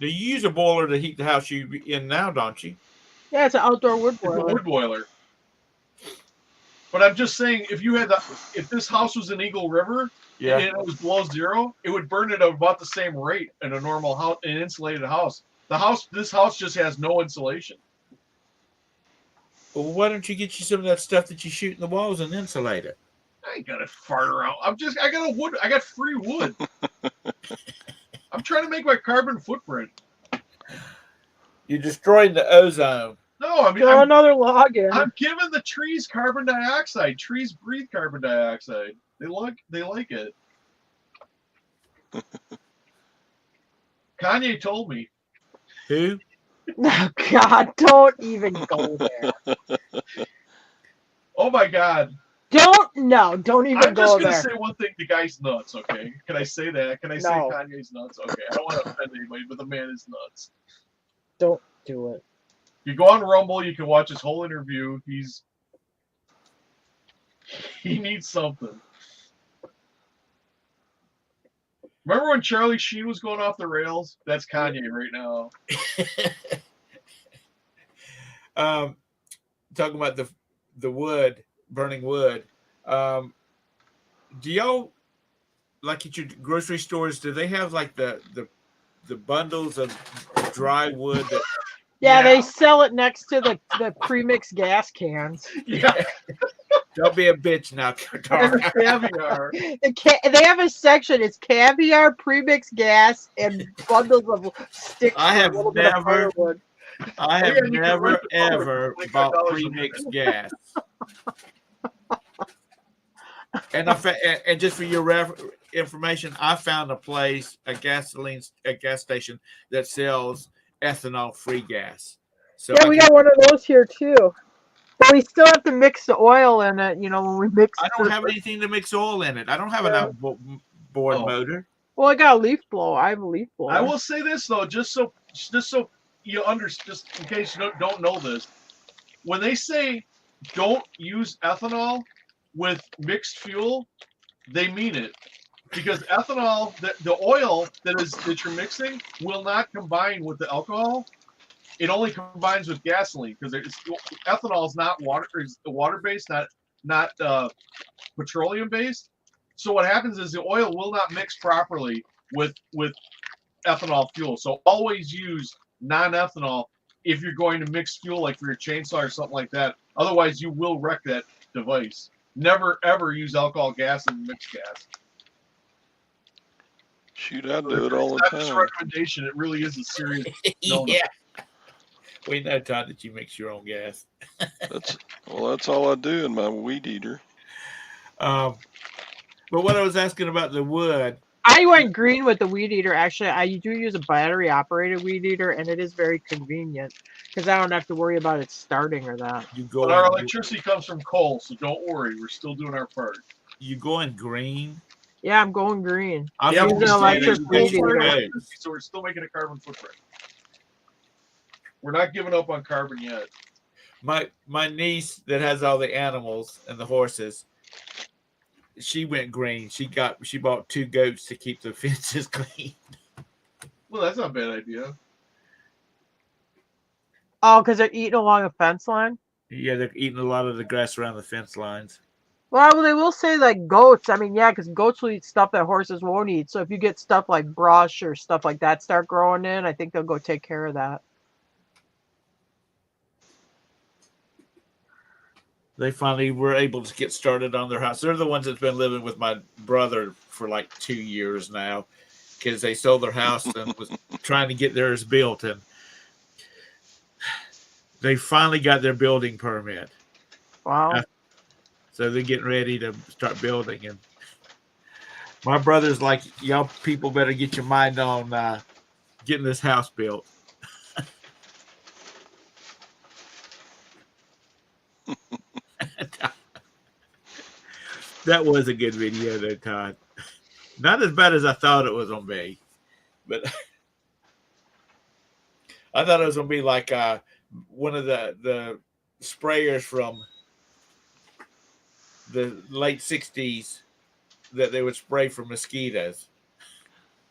you use a boiler to heat the house you're in now, don't you? Yeah, it's an outdoor wood boiler. It's a wood boiler. But I'm just saying, if this house was in Eagle River and it was below zero, it would burn at about the same rate in a normal house, an insulated house. This house just has no insulation. Well, why don't you get you some of that stuff that you shoot in the walls and insulate it? I ain't gonna fart around. I got free wood. I'm trying to make my carbon footprint. You're destroying the ozone. No, I mean, Throw another log in. I'm giving the trees carbon dioxide. Trees breathe carbon dioxide. They like it. Kanye told me. Who? Oh, God, don't even go there. Oh my God. Don't even go there. I'm just gonna say one thing. The guy's nuts. Okay, can I say that? Can I say Kanye's nuts? Okay, I don't want to offend anybody, but the man is nuts. Don't do it. You go on Rumble, you can watch his whole interview. He needs something. Remember when Charlie Sheen was going off the rails? That's Kanye right now. Talking about the wood, burning wood. Do y'all, like at your grocery stores, do they have like the bundles of dry wood that? Yeah, they sell it next to the pre-mixed gas cans. Yeah. Don't be a bitch now, Caviar. They have a section. It's caviar, pre-mixed gas, and bundles of sticks. I have never ever bought pre-mixed gas. And just for your information, I found a gas station that sells ethanol-free gas. So yeah, we got one of those here too. But we still have to mix the oil in it. When we mix. I don't have anything to mix oil in it. I don't have an outboard motor. Well, I got a leaf blower. I have a leaf blower. I will say this though, just so you understand, just in case you don't know this, when they say don't use ethanol with mixed fuel, they mean it. Because ethanol, the oil that you're mixing will not combine with the alcohol. It only combines with gasoline because ethanol is not water based, not petroleum based. So what happens is the oil will not mix properly with ethanol fuel. So always use non-ethanol if you're going to mix fuel, like for your chainsaw or something like that. Otherwise, you will wreck that device. Never ever use alcohol gas and mixed gas. Shoot, I do it all the That's a time. recommendation. It really is a serious. Yeah. We know, Todd, that you mix your own gas. That's all I do in my weed eater. But what I was asking about the wood, I went green with the weed eater. Actually, I do use a battery operated weed eater, and it is very convenient because I don't have to worry about it starting or that. You But go our in, electricity comes from coal, so don't worry. We're still doing our part. you go in green. Yeah, I'm going green. I Yeah, Use but figured we're an you still said electric you using get weed your eater. coal-fired goats. electricity, so we're still making a carbon footprint. We're not giving up on carbon yet. My niece that has all the animals and the horses, she went green. She bought 2 goats to keep the fences clean. Well, that's not a bad idea. Oh, because they're eating along a fence line. Yeah, they're eating a lot of the grass around the fence lines. Well, they will say like goats. I mean, yeah, because goats will eat stuff that horses won't eat. So if you get stuff like brush or stuff like that start growing in, I think they'll go take care of that. They finally were able to get started on their house. They're the ones that's been living with my brother for like 2 years now because they sold their house and was trying to get theirs built, and they finally got their building permit. Wow. So they're getting ready to start building. And my brother's like, y'all people better get your mind on getting this house built. That was a good video though, Todd. Not as bad as I thought it was going to be, but I thought it was going to be like one of the sprayers from the late 60s that they would spray for mosquitoes.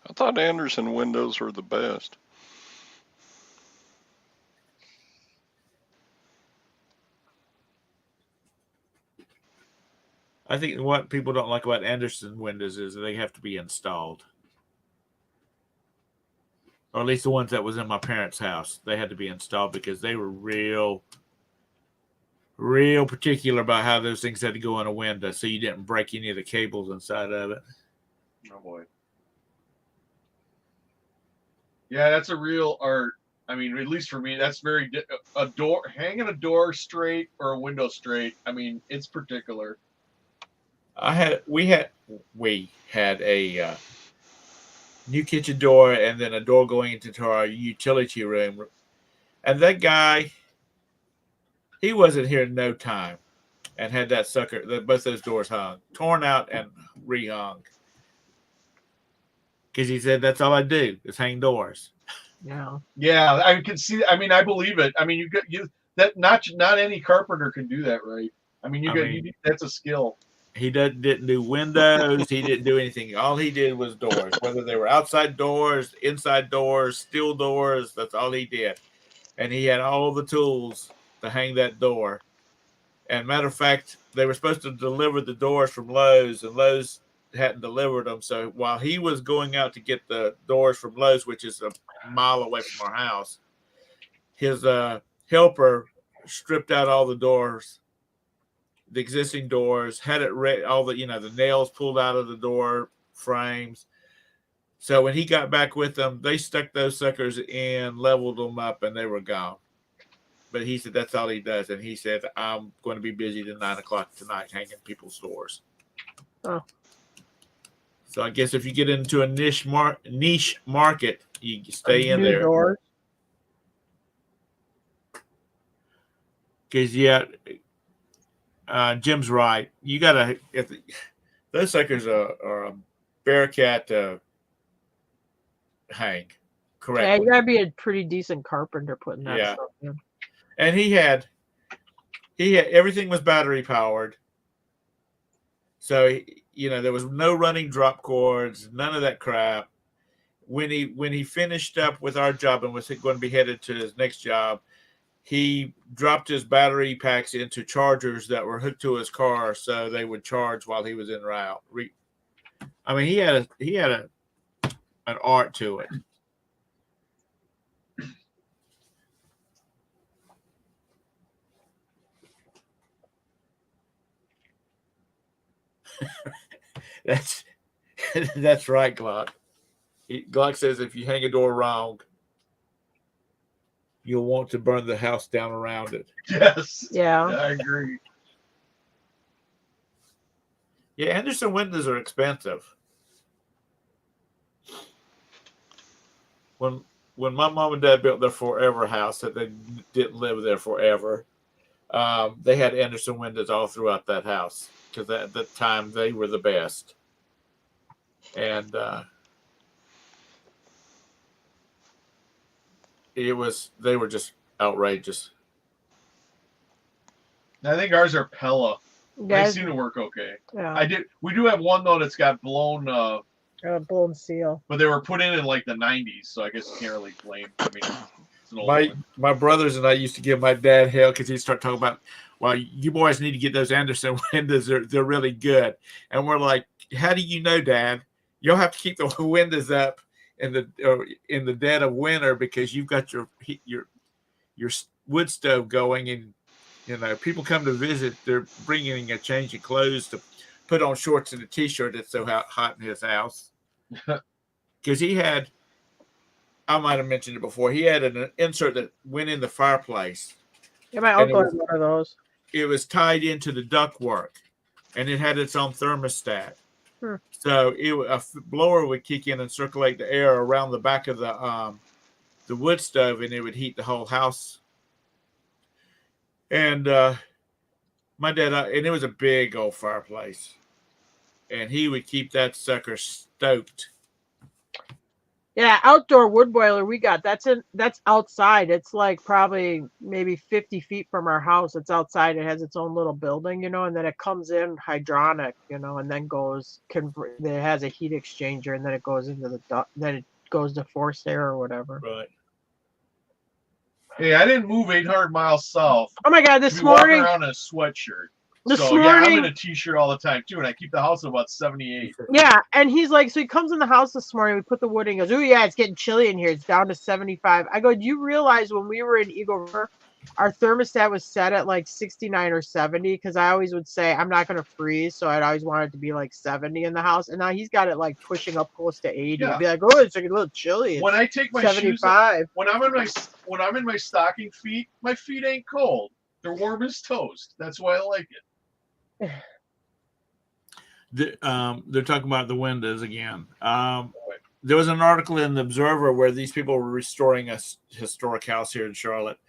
I thought Anderson windows were the best. I think what people don't like about Anderson windows is they have to be installed. Or at least the ones that was in my parents' house. They had to be installed because they were real particular about how those things had to go in a window so you didn't break any of the cables inside of it. Oh boy. Yeah, that's a real art. I mean, at least for me, that's very a door hanging a door straight or a window straight. I mean, it's particular. We had a new kitchen door and then a door going into our utility room, and that guy, he wasn't here in no time, and had that sucker, both those doors hung, torn out and rehung, because he said that's all I do is hang doors. Yeah. Yeah, I can see. I mean, I believe it. I mean, you that not any carpenter can do that right. I mean, that's a skill. He didn't do windows. He didn't do anything. All he did was doors, whether they were outside doors, inside doors, steel doors. That's all he did. And he had all the tools to hang that door. And matter of fact, they were supposed to deliver the doors from Lowe's, and Lowe's hadn't delivered them. So while he was going out to get the doors from Lowe's, which is a mile away from our house, his helper stripped out all the doors, the existing doors, had it all the the nails pulled out of the door frames. So when he got back with them, they stuck those suckers in, leveled them up, and they were gone. But he said that's all he does, and he said I'm going to be busy till 9:00 tonight hanging people's doors. Oh. So I guess if you get into a niche market, you stay in New there. doors. Because Jim's right. You gotta those suckers are a Bearcat hang correctly. Yeah, you gotta be a pretty decent carpenter putting that Yeah. stuff in. And he had everything was battery powered. So there was no running drop cords, none of that crap. When he finished up with our job and was going to be headed to his next job, he dropped his battery packs into chargers that were hooked to his car so they would charge while he was en route. I mean, he had an art to it. That's right, Glock. Glock says if you hang a door wrong, you'll want to burn the house down around it. Yes. Yeah. I agree. Yeah, Anderson windows are expensive. when my mom and dad built their forever house, that they didn't live there forever, they had Anderson windows all throughout that house because at the time they were the best. And they were just outrageous. I think ours are Pella. They Guys, seem to work okay. yeah, We do have one though that's got blown, blown seal. but they were put in like the '90s, so I guess you can't really blame. I mean, it's an old one. My brothers and I used to give my dad hell because he'd start talking about, well, you boys need to get those Anderson windows. They're really good. And we're like, how do you know, Dad? You'll have to keep the windows up in the dead of winter because you've got your wood stove going, and people come to visit. They're bringing a change of clothes to put on shorts and a t-shirt. It's so hot in his house because he had. I might have mentioned it before. He had an insert that went in the fireplace. Yeah, my uncle had one of those. It was tied into the ductwork, and it had its own thermostat. So a blower would kick in and circulate the air around the back of the wood stove, and it would heat the whole house. And my dad, and it was a big old fireplace, and he would keep that sucker stoked. Yeah, outdoor wood boiler we got. That's outside. It's like probably maybe 50 feet from our house. It's outside. It has its own little building, and then it comes in hydronic, and then it has a heat exchanger, and then it goes into then it goes to forced air or whatever. Right. Hey, I didn't move 800 miles south. Oh my God! This morning, morning, walking around in a sweatshirt. This So morning, yeah, I'm in a t-shirt all the time too, and I keep the house at about 78. yeah, and he's like, so he comes in the house this morning. We put the wood in. He goes, oh yeah, it's getting chilly in here. It's down to 75. I go, do you realize when we were in Eagle River, our thermostat was set at like 69 or 70? Because I always would say I'm not going to freeze, so I'd always want it to be like 70 in the house. And now he's got it like pushing up close to 80. Yeah. I'd be like, oh, it's like a little chilly. When I take my 75. shoes off, when I'm in my stocking feet, my feet ain't cold. They're warm as toast. That's why I like it. They're talking about the windows again. There was an article in the Observer where these people were restoring a historic house here in Charlotte.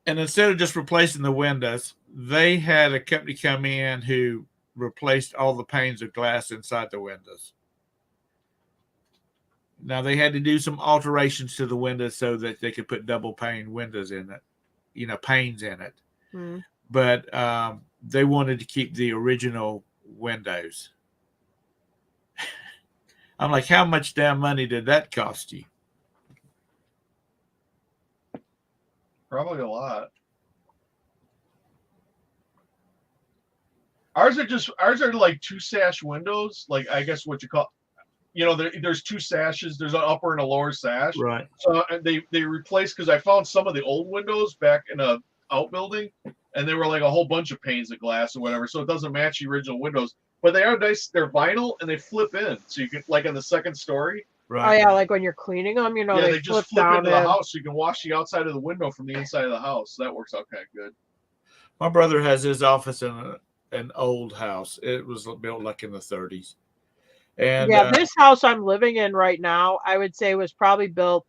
And instead of just replacing the windows, they had a company come in who replaced all the panes of glass inside the windows. Now, they had to do some alterations to the windows so that they could put double pane windows in it, panes in it. Mm. But they wanted to keep the original windows. I'm like, how much damn money did that cost you? Probably a lot. Ours are like two sash windows, like I guess what you call, there's two sashes. There's an upper and a lower sash. Right. So they replaced, because I found some of the old windows back in a outbuilding, and they were like a whole bunch of panes of glass or whatever, so it doesn't match the original windows. But they are nice. They're vinyl and they flip in, so you can, like in the second story. Right. Oh yeah, like when you're cleaning them, they just flip into the house, so you can wash the outside of the window from the inside of the house. So that works out kind of good. My brother has his office in an old house. It was built like in the 30s. And yeah, this house I'm living in right now, I would say was probably built,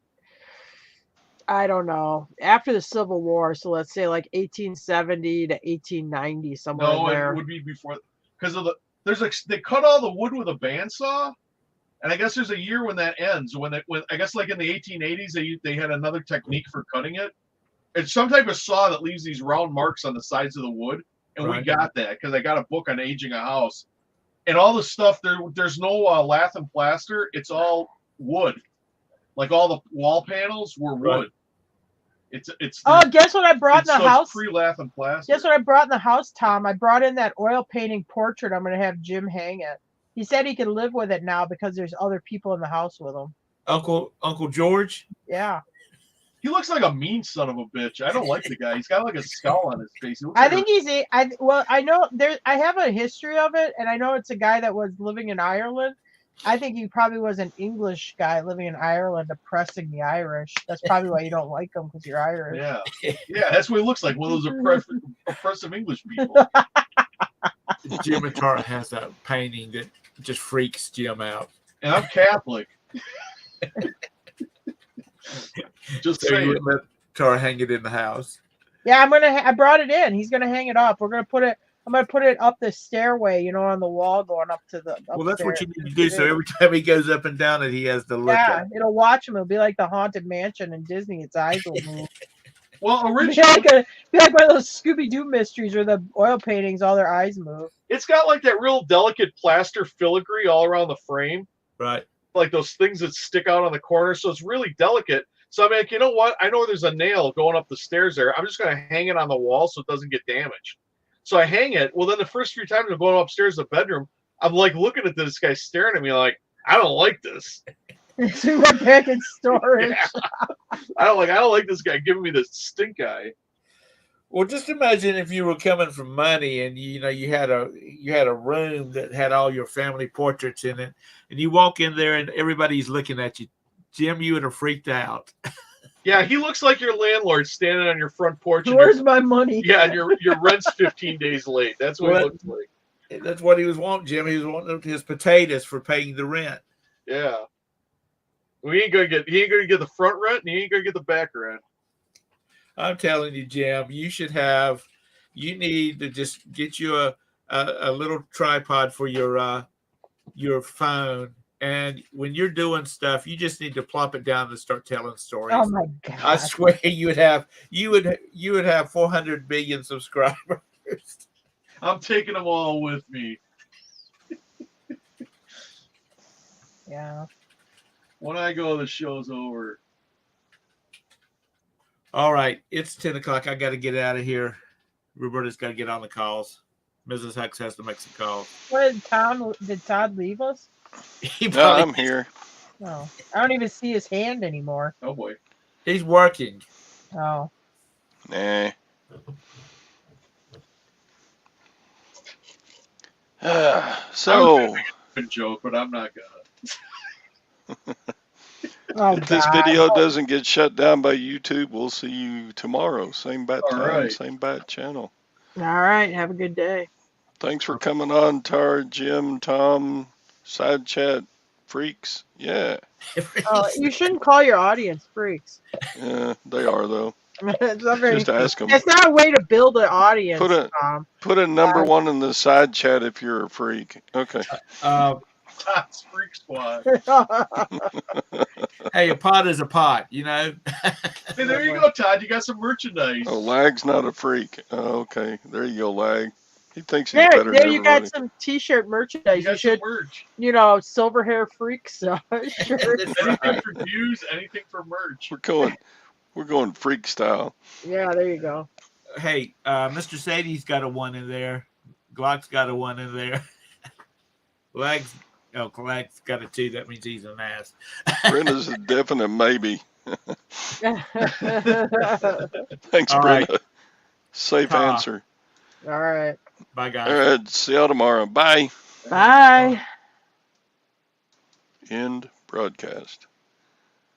I don't know, after the Civil War. So let's say like 1870 to 1890, somewhere in there. No, it would be before, because of they cut all the wood with a bandsaw, and I guess there's a year when that ends. When I guess like in the 1880s they had another technique for cutting it. It's some type of saw that leaves these round marks on the sides of the wood, and we got that because I got a book on aging a house, and all the stuff there's no lath and plaster. It's all wood, like all the wall panels were wood. Right. It's guess what I brought in the house? Pre-lath and plaster. Guess what I brought in the house, Tom? I brought in that oil painting portrait. I'm going to have Jim hang it. He said he can live with it now because there's other people in the house with him. Uncle George? Yeah. He looks like a mean son of a bitch. I don't like the guy. He's got like a skull on his face. I think I know I have a history of it, and I know it's a guy that was living in Ireland. I think he probably was an English guy living in Ireland oppressing the Irish. That's probably why you don't like him, because you're Irish. Yeah, that's what he looks like, one of those oppressive English people. Jim Atara has a painting that just freaks Jim out. And I'm Catholic. Just So you saying. wouldn't let Tara hang it in the house. Yeah, I brought it in. He's gonna hang it up. I'm gonna put it up the stairway, on the wall going up to the upstairs. Well, that's what you need to do. So every time he goes up and down it, he has to look yeah, at it. it'll watch him. It'll be like the Haunted Mansion in Disney. Its eyes will move. Well, Be originally, like one of those Scooby Doo mysteries where the oil paintings, all their eyes move. it's got like that real delicate plaster filigree all around the frame, Right. like those things that stick out on the corner. So it's really delicate. So I'm like, you know what? I know there's a nail going up the stairs there. I'm just going to hang it on the wall so it doesn't get damaged. So I hang it. Well, then the first few times I'm going upstairs to the bedroom, I'm like looking at this guy staring at me like, I don't like this. So we went back in storage. Yeah. I don't like this guy giving me this stink eye. Well, just imagine if you were coming from money and you had a room that had all your family portraits in it, and you walk in there and everybody's looking at you. Jim, you would have freaked out. Yeah, he looks like your landlord standing on your front porch. Where's my money? Yeah, and your rent's 15 days late. That's what he looks like. That's what he was wanting, Jim. He was wanting his potatoes for paying the rent. Yeah. He ain't gonna get the front rent and he ain't gonna get the back rent. I'm telling you, Jim, you need to just get you a little tripod for your phone. And when you're doing stuff, you just need to plop it down and start telling stories. Oh my god! I swear you would have 400 million subscribers. I'm taking them all with me. Yeah. When I go, the show's over. All right, it's 10 o'clock. I got to get out of here. Roberta's got to get on the calls. Mrs. Hux has to make some calls. What did Todd leave us? No, I'm here. No, I don't even see his hand anymore. Oh boy. He's working. Oh. Nah. So, Good joke, but I'm not gonna. Oh, if this God. video doesn't get shut down by YouTube, we'll see you tomorrow. Same bat All time, right. same bat channel. All right. Have a good day. Thanks for coming on, Tar, Jim, Tom, Side Chat, Freaks. Yeah. You shouldn't call your audience freaks. Yeah, they are, though. It's not very. Just ask them. It's not a way to build an audience. Put a number one in the side chat if you're a freak. Okay. Todd's Freak Squad. Hey, a pot is a pot, Hey, there you go, Todd. You got some merchandise. Oh, Lag's not a freak. Oh, okay. There you go, Lag. He thinks he's better than There you everybody. got some T-shirt merchandise. You got some merch. Silver hair freaks. Sure. Anything for views, anything for merch. We're going freak style. Yeah, there you go. Hey, Mr. Sadie's got a one in there. Glock's got a one in there. Lag's got a two. That means he's an ass. Brenda's a definite maybe. Thanks, All Brenda. right. Safe answer. All right. Bye, guys. All right. See y'all tomorrow. Bye. Bye. End broadcast.